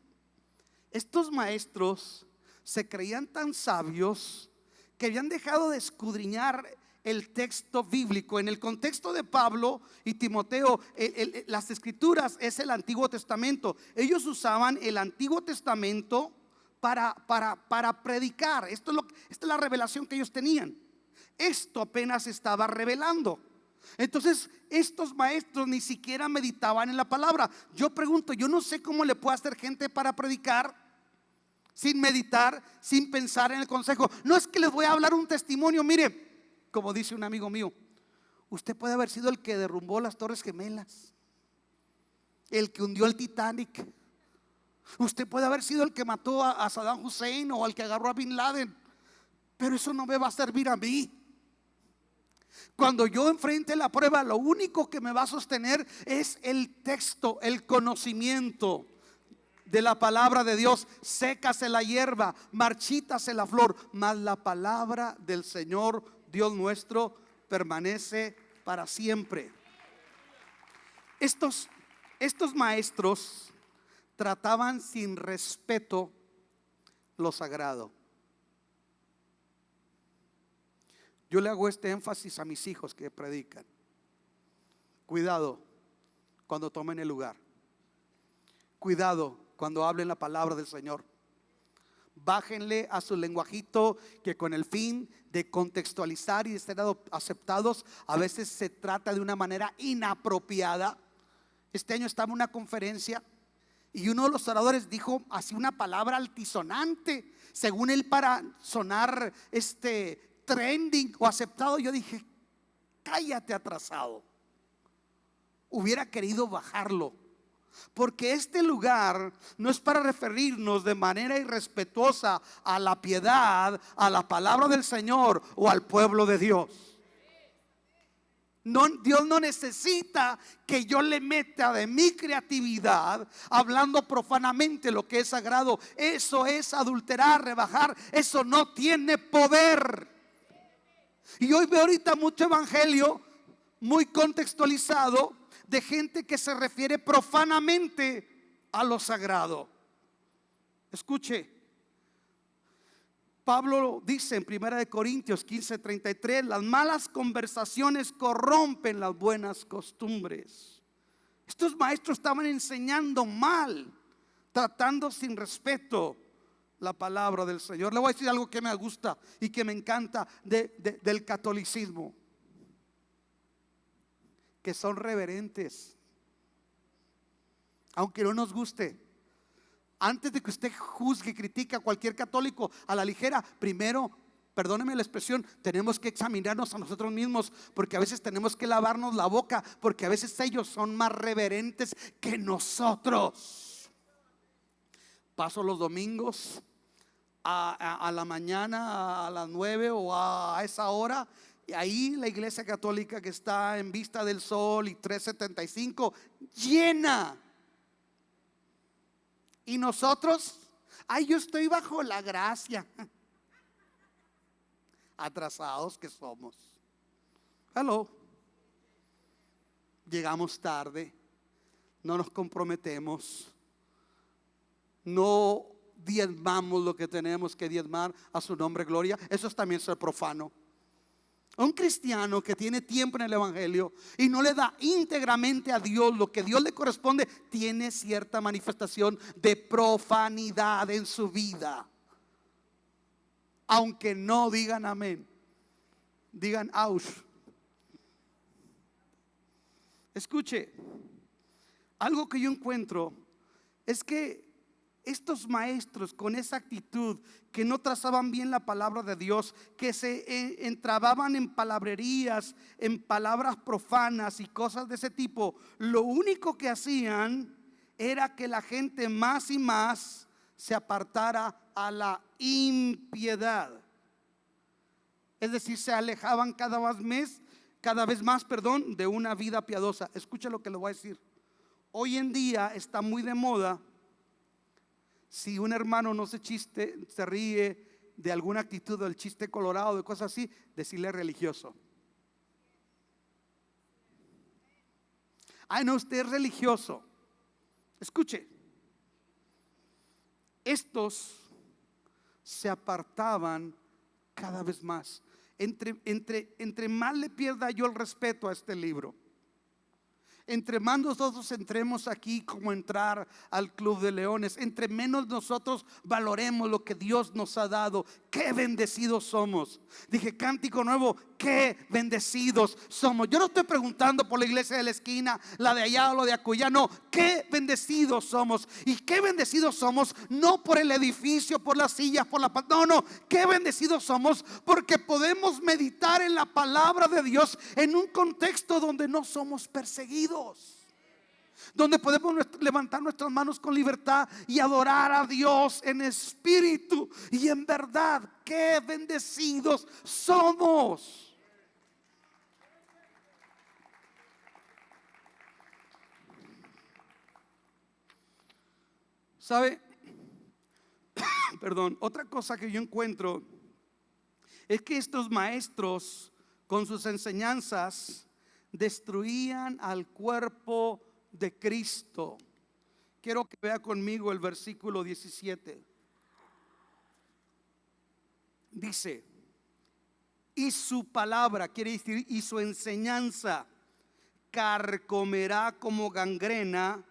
S1: Estos maestros se creían tan sabios que habían dejado de escudriñar el texto bíblico. En el contexto de Pablo y Timoteo, las escrituras es el Antiguo Testamento. Ellos usaban el Antiguo Testamento para predicar. Esta es la revelación que ellos tenían. Esto apenas estaba revelando. Entonces estos maestros ni siquiera meditaban en la palabra. Yo pregunto, yo no sé cómo le puede hacer gente para predicar sin meditar, sin pensar en el consejo. No es que les voy a hablar un testimonio. Mire, como dice un amigo mío, usted puede haber sido el que derrumbó las Torres Gemelas, el que hundió el Titanic. Usted puede haber sido el que mató a Saddam Hussein o el que agarró a Bin Laden, pero eso no me va a servir a mí. Cuando yo enfrente la prueba, lo único que me va a sostener es el texto, el conocimiento de la palabra de Dios. Sécase la hierba, marchítase la flor, mas la palabra del Señor Dios nuestro permanece para siempre. Estos maestros trataban sin respeto lo sagrado. Yo le hago este énfasis a mis hijos que predican. Cuidado cuando tomen el lugar. Cuidado cuando hablen la palabra del Señor. Bájenle a su lenguajito, que con el fin de contextualizar y de ser aceptados, a veces se trata de una manera inapropiada. Este año estaba en una conferencia y uno de los oradores dijo así una palabra altisonante, según él, para sonar trending o aceptado. Yo dije, cállate, atrasado. Hubiera querido bajarlo, porque este lugar no es para referirnos de manera irrespetuosa a la piedad, a la palabra del Señor o al pueblo de Dios. No, Dios no necesita que yo le meta de mi creatividad hablando profanamente lo que es sagrado. Eso es adulterar, rebajar. Eso no tiene poder. Y hoy veo ahorita mucho evangelio muy contextualizado de gente que se refiere profanamente a lo sagrado. Escuche, Pablo dice en 1 Corintios 15:33, las malas conversaciones corrompen las buenas costumbres. Estos maestros estaban enseñando mal, tratando sin respeto la palabra del Señor. Le voy a decir algo que me gusta y que me encanta del catolicismo: que son reverentes, aunque no nos guste. Antes de que usted juzgue y critique a cualquier católico a la ligera, primero, perdóneme la expresión, tenemos que examinarnos a nosotros mismos, porque a veces tenemos que lavarnos la boca, porque a veces ellos son más reverentes que nosotros. Paso los domingos a la mañana, a las 9 o a esa hora, y ahí la iglesia católica, que está en Vista del Sol y 375, llena. Y nosotros, ay, yo estoy bajo la gracia. Atrasados que somos. Hello. Llegamos tarde, no nos comprometemos, no diezmamos lo que tenemos que diezmar a su nombre, gloria. Eso es también ser profano. Un cristiano que tiene tiempo en el evangelio y no le da íntegramente a Dios lo que Dios le corresponde, tiene cierta manifestación de profanidad en su vida. Aunque no digan amén, digan aus. Escuche, algo que yo encuentro es que estos maestros, con esa actitud, que no trazaban bien la palabra de Dios, que se entrababan en palabrerías, en palabras profanas y cosas de ese tipo, lo único que hacían era que la gente más y más se apartara a la impiedad. Es decir, se alejaban cada vez más de una vida piadosa. Escucha lo que le voy a decir. Hoy en día está muy de moda, si un hermano no se ríe de alguna actitud, del chiste colorado, de cosas así, decirle religioso. Ay, no, usted es religioso. Escuche, estos se apartaban cada vez más. Entre más le pierda yo el respeto a este libro, entre más nosotros entremos aquí como entrar al Club de Leones, entre menos nosotros valoremos lo que Dios nos ha dado, qué bendecidos somos. Dije, cántico nuevo, qué bendecidos somos. Yo no estoy preguntando por la iglesia de la esquina, la de allá o la de acullá. No, qué bendecidos somos. Y qué bendecidos somos no por el edificio, por las sillas, por la paz. No, qué bendecidos somos porque podemos meditar en la palabra de Dios en un contexto donde no somos perseguidos, donde podemos levantar nuestras manos con libertad y adorar a Dios en espíritu y en verdad. Qué bendecidos somos. ¿Sabe? Perdón, otra cosa que yo encuentro es que estos maestros con sus enseñanzas destruían al cuerpo de Cristo. Quiero que vea conmigo el versículo 17. Dice: y su palabra, quiere decir, y su enseñanza carcomerá como gangrena,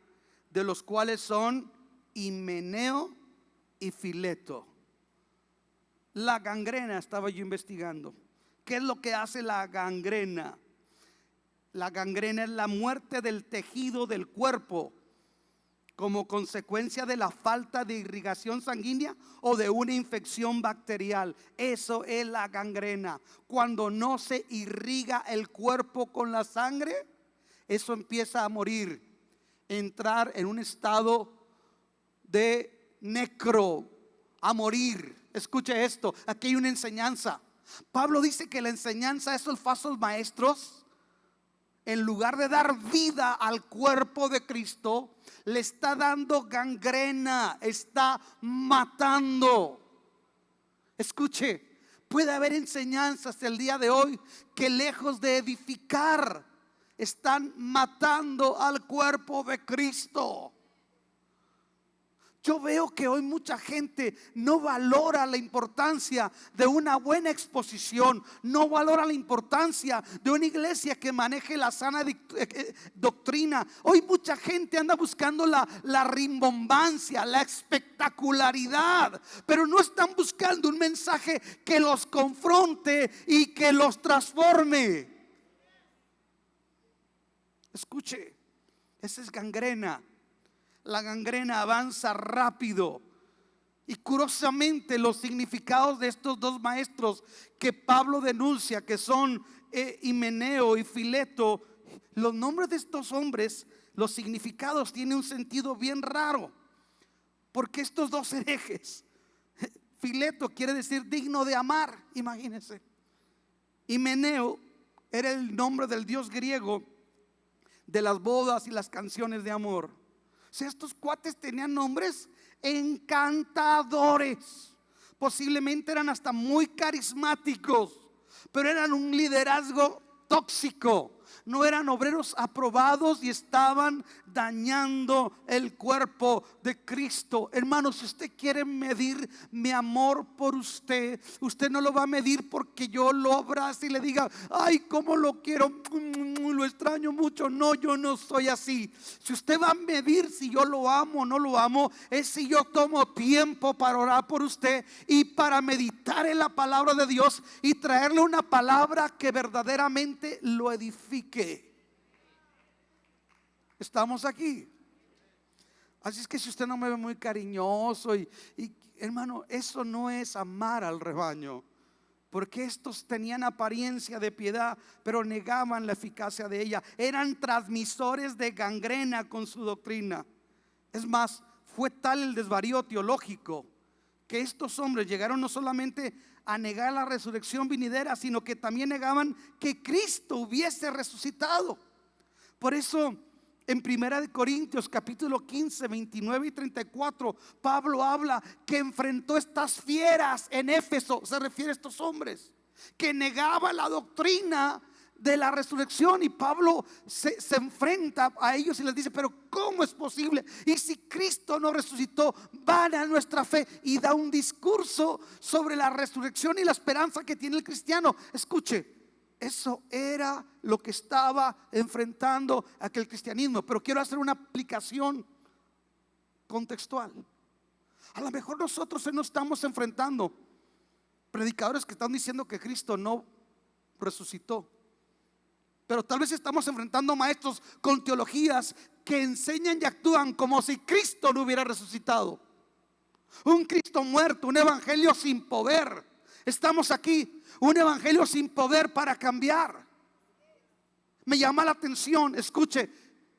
S1: de los cuales son Himeneo y Fileto. La gangrena, estaba yo investigando. ¿Qué es lo que hace la gangrena? La gangrena es la muerte del tejido del cuerpo como consecuencia de la falta de irrigación sanguínea o de una infección bacterial. Eso es la gangrena. Cuando no se irriga el cuerpo con la sangre, eso empieza a morir, entrar en un estado de necro, a morir. Escuche esto, aquí hay una enseñanza. Pablo dice que la enseñanza de esos falsos maestros, en lugar de dar vida al cuerpo de Cristo, le está dando gangrena, está matando. Escuche, puede haber enseñanzas el día de hoy que lejos de edificar, están matando al cuerpo de Cristo. Yo veo que hoy mucha gente no valora la importancia de una buena exposición, no valora la importancia de una iglesia que maneje la sana doctrina. Hoy mucha gente anda buscando la rimbombancia, la espectacularidad, pero no están buscando un mensaje que los confronte y que los transforme. Escuche, esa es gangrena. La gangrena avanza rápido. Y curiosamente los significados de estos dos maestros que Pablo denuncia, que son Himeneo y Fileto, los nombres de estos hombres, los significados tienen un sentido bien raro. Porque estos dos herejes, Fileto quiere decir digno de amar, imagínense. Himeneo era el nombre del dios griego de las bodas y las canciones de amor. O sea, estos cuates tenían nombres encantadores. Posiblemente eran hasta muy carismáticos, pero eran un liderazgo tóxico. No eran obreros aprobados y estaban dañando el cuerpo de Cristo. Hermanos, si usted quiere medir mi amor por usted, usted no lo va a medir porque yo lo abrace y le diga: ay, cómo lo quiero, lo extraño mucho. No, yo no soy así. Si usted va a medir si yo lo amo o no lo amo, es si yo tomo tiempo para orar por usted y para meditar en la palabra de Dios y traerle una palabra que verdaderamente lo edifique. Estamos aquí. Así es que si usted no me ve muy cariñoso y hermano, eso no es amar al rebaño. Porque estos tenían apariencia de piedad, pero negaban la eficacia de ella. Eran transmisores de gangrena con su doctrina. Es más, fue tal el desvarío teológico que estos hombres llegaron no solamente a negar la resurrección venidera, sino que también negaban que Cristo hubiese resucitado. Por eso en 1 Corintios capítulo 15, 29 y 34, Pablo habla que enfrentó estas fieras en Éfeso. Se refiere a estos hombres que negaban la doctrina de la resurrección, y Pablo se enfrenta a ellos y les dice: pero ¿cómo es posible? Y si Cristo no resucitó, vana nuestra fe. Y da un discurso sobre la resurrección y la esperanza que tiene el cristiano. Escuche, eso era lo que estaba enfrentando aquel cristianismo. Pero quiero hacer una aplicación contextual. A lo mejor nosotros no estamos enfrentando predicadores que están diciendo que Cristo no resucitó. Pero tal vez estamos enfrentando maestros con teologías que enseñan y actúan como si Cristo no hubiera resucitado. Un Cristo muerto, un evangelio sin poder. Estamos aquí, un evangelio sin poder para cambiar. Me llama la atención, escuche,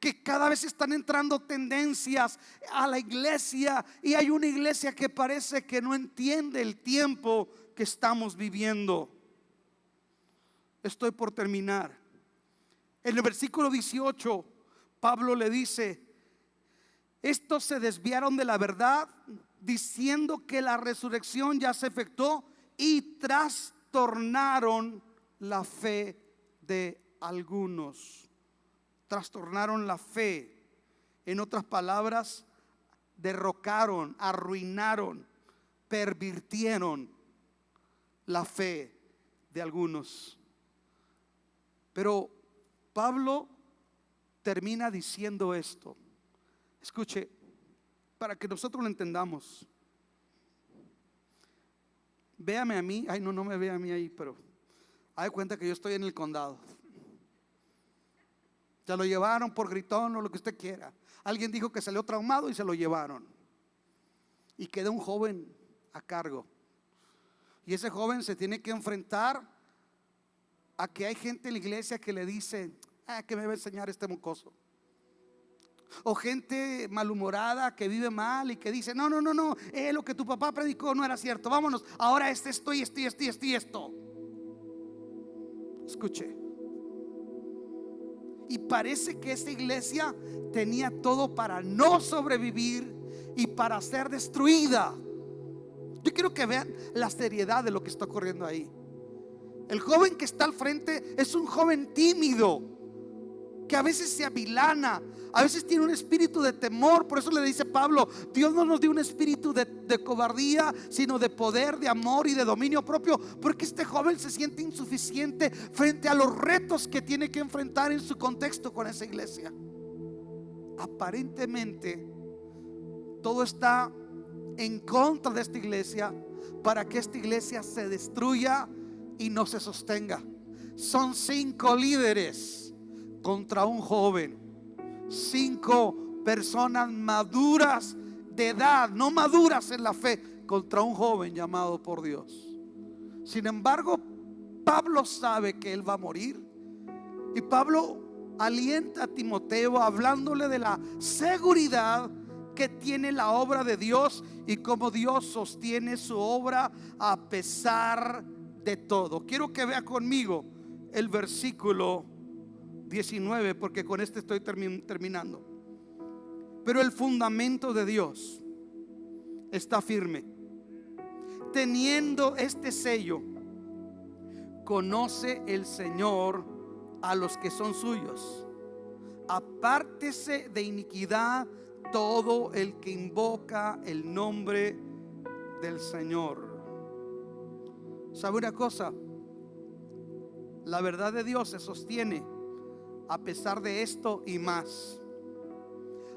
S1: que cada vez están entrando tendencias a la iglesia, y hay una iglesia que parece que no entiende el tiempo que estamos viviendo. Estoy por terminar. En el versículo 18, Pablo le dice: estos se desviaron de la verdad, diciendo que la resurrección ya se efectuó, y trastornaron la fe de algunos. Trastornaron la fe. En otras palabras, derrocaron, arruinaron, pervirtieron la fe de algunos. Pero Pablo termina diciendo esto. Escuche, para que nosotros lo entendamos. Véame a mí. Ay, no me vea a mí ahí, pero hay cuenta que yo estoy en el condado. Se lo llevaron por gritón o lo que usted quiera. Alguien dijo que salió traumado y se lo llevaron. Y queda un joven a cargo. Y ese joven se tiene que enfrentar a que hay gente en la iglesia que le dice: ¿qué me va a enseñar este mocoso? O gente malhumorada que vive mal y que dice: no, lo que tu papá predicó no era cierto, vámonos, ahora esto y esto. Escuche. Y parece que esta iglesia tenía todo para no sobrevivir y para ser destruida. Yo quiero que vean la seriedad de lo que está ocurriendo ahí. El joven que está al frente es un joven tímido, que a veces se avilana, a veces tiene un espíritu de temor. Por eso le dice Pablo: Dios no nos dio un espíritu de cobardía, sino de poder, de amor y de dominio propio. Porque este joven se siente insuficiente frente a los retos que tiene que enfrentar en su contexto con esa iglesia. Aparentemente todo está en contra de esta iglesia, para que esta iglesia se destruya y no se sostenga. Son 5 líderes contra un joven, 5 personas maduras de edad, no maduras en la fe, contra un joven llamado por Dios. Sin embargo, Pablo sabe que él va a morir, y Pablo alienta a Timoteo hablándole de la seguridad que tiene la obra de Dios y cómo Dios sostiene su obra a pesar de todo. Quiero que vea conmigo el versículo 19, porque con este estoy terminando. Pero el fundamento de Dios está firme, teniendo este sello: conoce el Señor a los que son suyos. Apártese de iniquidad todo el que invoca el nombre del Señor. ¿Sabe una cosa? La verdad de Dios se sostiene a pesar de esto y más.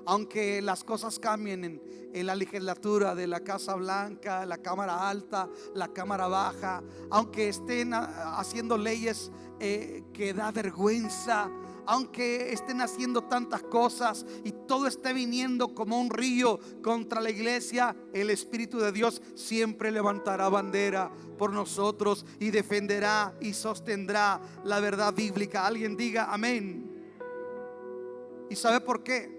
S1: Aunque las cosas cambien en la legislatura de la Casa Blanca, la Cámara Alta, la Cámara Baja, aunque estén haciendo leyes que da vergüenza, aunque estén haciendo tantas cosas y todo esté viniendo como un río contra la iglesia, el Espíritu de Dios siempre levantará bandera por nosotros y defenderá y sostendrá la verdad bíblica. Alguien diga amén. ¿Y sabe por qué?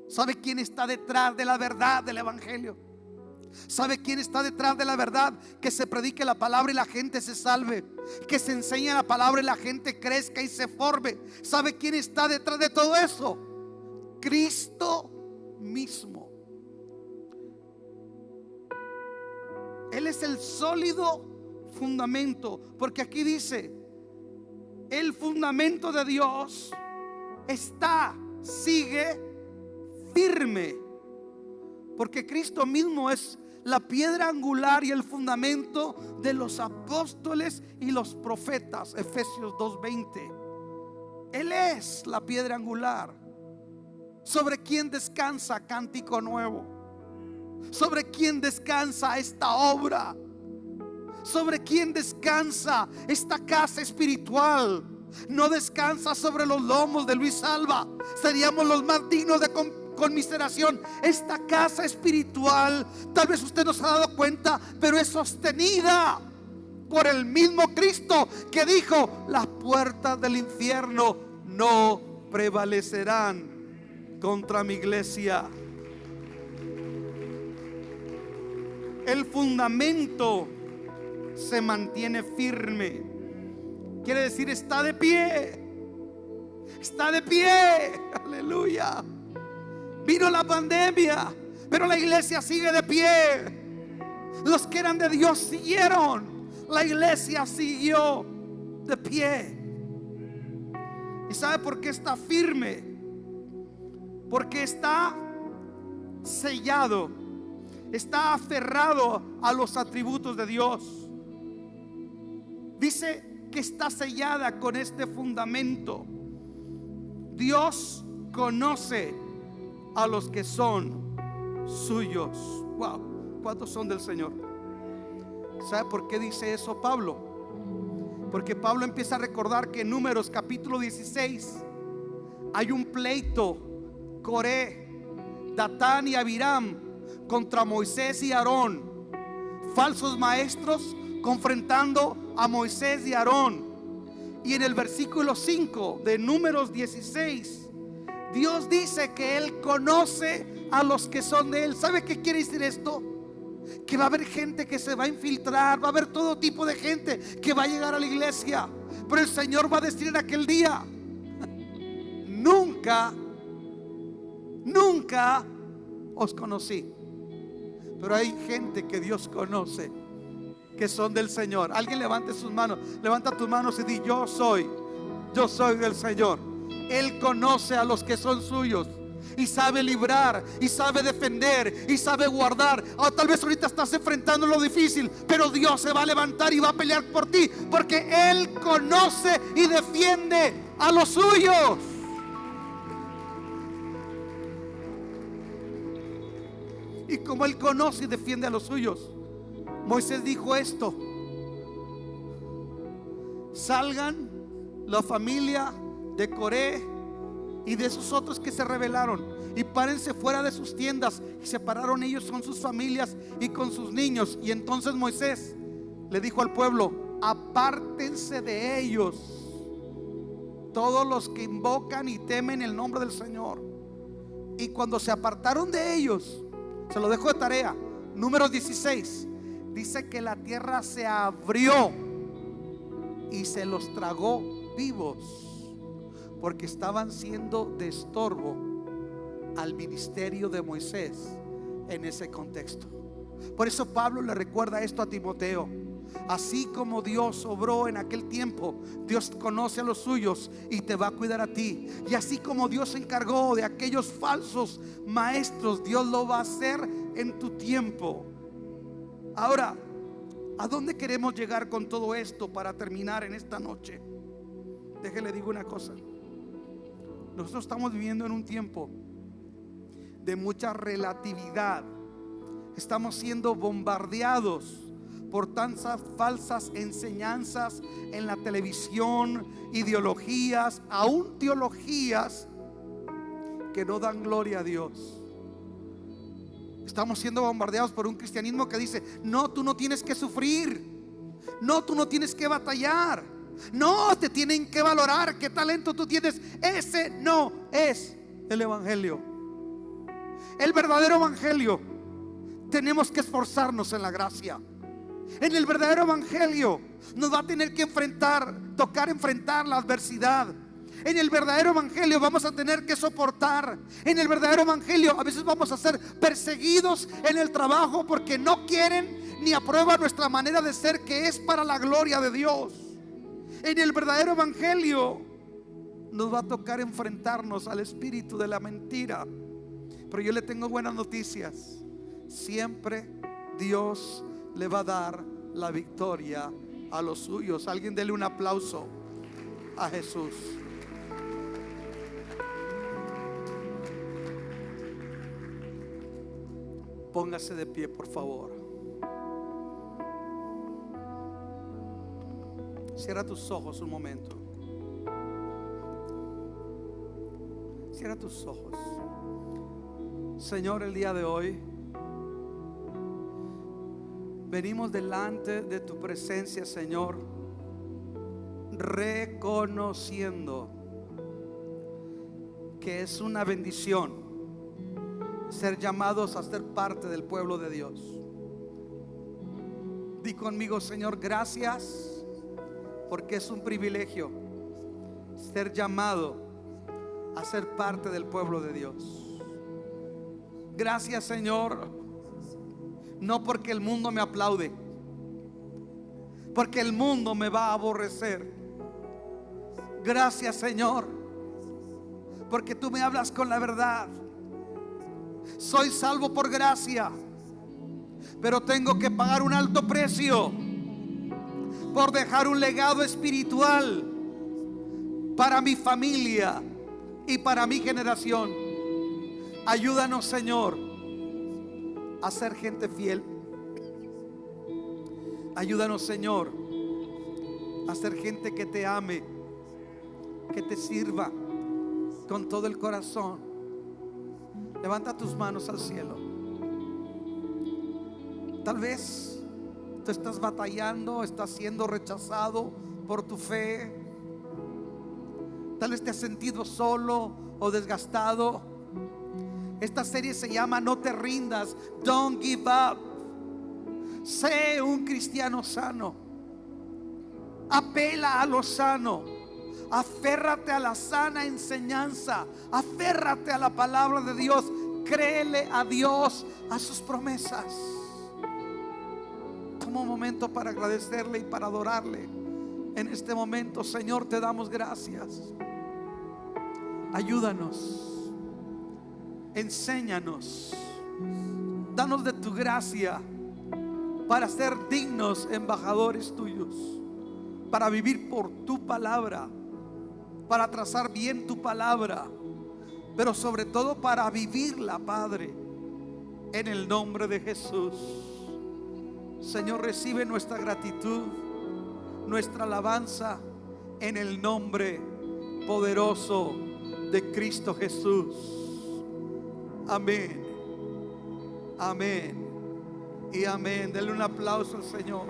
S1: ¿Sabe quién está detrás de la verdad del evangelio? ¿Sabe quién está detrás de la verdad? Que se predique la palabra y la gente se salve, que se enseñe la palabra y la gente crezca y se forme. ¿Sabe quién está detrás de todo eso? Cristo mismo. Él es el sólido fundamento, porque aquí dice: el fundamento de Dios sigue firme, porque Cristo mismo es la piedra angular y el fundamento de los apóstoles y los profetas. Efesios 2:20. Él es la piedra angular sobre quien descansa Cántico Nuevo, sobre quien descansa esta obra. ¿Sobre quién descansa esta casa espiritual? No descansa sobre los lomos de Luis Alba. Seríamos los más dignos de conmiseración. Esta casa espiritual, tal vez usted no se ha dado cuenta, pero es sostenida por el mismo Cristo que dijo: las puertas del infierno no prevalecerán contra mi iglesia. El fundamento se mantiene firme. Quiere decir, está de pie. Está de pie. Aleluya. Vino la pandemia, pero la iglesia sigue de pie. Los que eran de Dios siguieron. La iglesia siguió de pie. ¿Y sabe por qué está firme? Porque está sellado, está aferrado a los atributos de Dios. Dice que está sellada con este fundamento. Dios conoce a los que son suyos. Wow, ¿cuántos son del Señor? ¿Sabe por qué dice eso Pablo? Porque Pablo empieza a recordar que en Números capítulo 16 hay un pleito, Coré, Datán y Abiram, contra Moisés y Aarón. Falsos maestros confrontando a Moisés y Aarón. Y en el versículo 5 de Números 16, Dios dice que Él conoce a los que son de Él. ¿Sabe qué quiere decir esto? Que va a haber gente que se va a infiltrar, va a haber todo tipo de gente que va a llegar a la iglesia, pero el Señor va a decir en aquel día: nunca os conocí. Pero hay gente que Dios conoce, que son del Señor. Alguien levante sus manos, levanta tus manos y di: yo soy del Señor. Él conoce a los que son suyos y sabe librar, y sabe defender, y sabe guardar. Tal vez ahorita estás enfrentando lo difícil, pero Dios se va a levantar y va a pelear por ti, porque Él conoce y defiende a los suyos. Y como Él conoce y defiende a los suyos, Moisés dijo esto: salgan la familia de Coré y de esos otros que se rebelaron, y párense fuera de sus tiendas. Y se pararon ellos con sus familias y con sus niños. Y entonces Moisés le dijo al pueblo: apártense de ellos todos los que invocan y temen el nombre del Señor. Y cuando se apartaron de ellos, se lo dejo de tarea, Números 16, dice que la tierra se abrió y se los tragó vivos, porque estaban siendo de estorbo al ministerio de Moisés en ese contexto. Por eso Pablo le recuerda esto a Timoteo: así como Dios obró en aquel tiempo, Dios conoce a los suyos y te va a cuidar a ti. Y así como Dios se encargó de aquellos falsos maestros, Dios lo va a hacer en tu tiempo. Ahora, ¿a dónde queremos llegar con todo esto para terminar en esta noche? Déjele digo una cosa: nosotros estamos viviendo en un tiempo de mucha relatividad. Estamos siendo bombardeados por tantas falsas enseñanzas en la televisión, ideologías, aún teologías que no dan gloria a Dios. Estamos siendo bombardeados por un cristianismo que dice: no, tú no tienes que sufrir, no, tú no tienes que batallar, no, te tienen que valorar qué talento tú tienes. Ese no es el evangelio. El verdadero evangelio, tenemos que esforzarnos en la gracia. En el verdadero evangelio nos va a tener que tocar enfrentar la adversidad. En el verdadero evangelio vamos a tener que soportar. En el verdadero evangelio a veces vamos a ser perseguidos en el trabajo porque no quieren ni aprueban nuestra manera de ser, que es para la gloria de Dios. En el verdadero evangelio nos va a tocar enfrentarnos al espíritu de la mentira. Pero yo le tengo buenas noticias: siempre Dios le va a dar la victoria a los suyos. Alguien dele un aplauso a Jesús. Póngase de pie, por favor. Cierra tus ojos un momento. Cierra tus ojos. Señor, el día de hoy venimos delante de tu presencia, Señor, reconociendo que es una bendición ser llamados a ser parte del pueblo de Dios. Di conmigo, Señor, gracias, porque es un privilegio ser llamado a ser parte del pueblo de Dios. Gracias, Señor, no porque el mundo me aplaude, porque el mundo me va a aborrecer. Gracias, Señor, porque tú me hablas con la verdad. Soy salvo por gracia, pero tengo que pagar un alto precio por dejar un legado espiritual para mi familia y para mi generación. Ayúdanos, Señor, a ser gente fiel. Ayúdanos, Señor, a ser gente que te ame, que te sirva con todo el corazón. Levanta tus manos al cielo. Tal vez tú estás batallando, estás siendo rechazado por tu fe. Tal vez te has sentido solo o desgastado. Esta serie se llama No te rindas, Don't give up. Sé un cristiano sano. Apela a lo sano. Aférrate a la sana enseñanza. Aférrate a la palabra de Dios. Créele a Dios, a sus promesas. Toma un momento para agradecerle y para adorarle. En este momento, Señor, te damos gracias. Ayúdanos. Enséñanos. Danos de tu gracia para ser dignos embajadores tuyos, para vivir por tu palabra, para trazar bien tu palabra, pero sobre todo para vivirla, Padre, en el nombre de Jesús. Señor, recibe nuestra gratitud, nuestra alabanza, en el nombre poderoso de Cristo Jesús. Amén. Amén y amén. Denle un aplauso al Señor.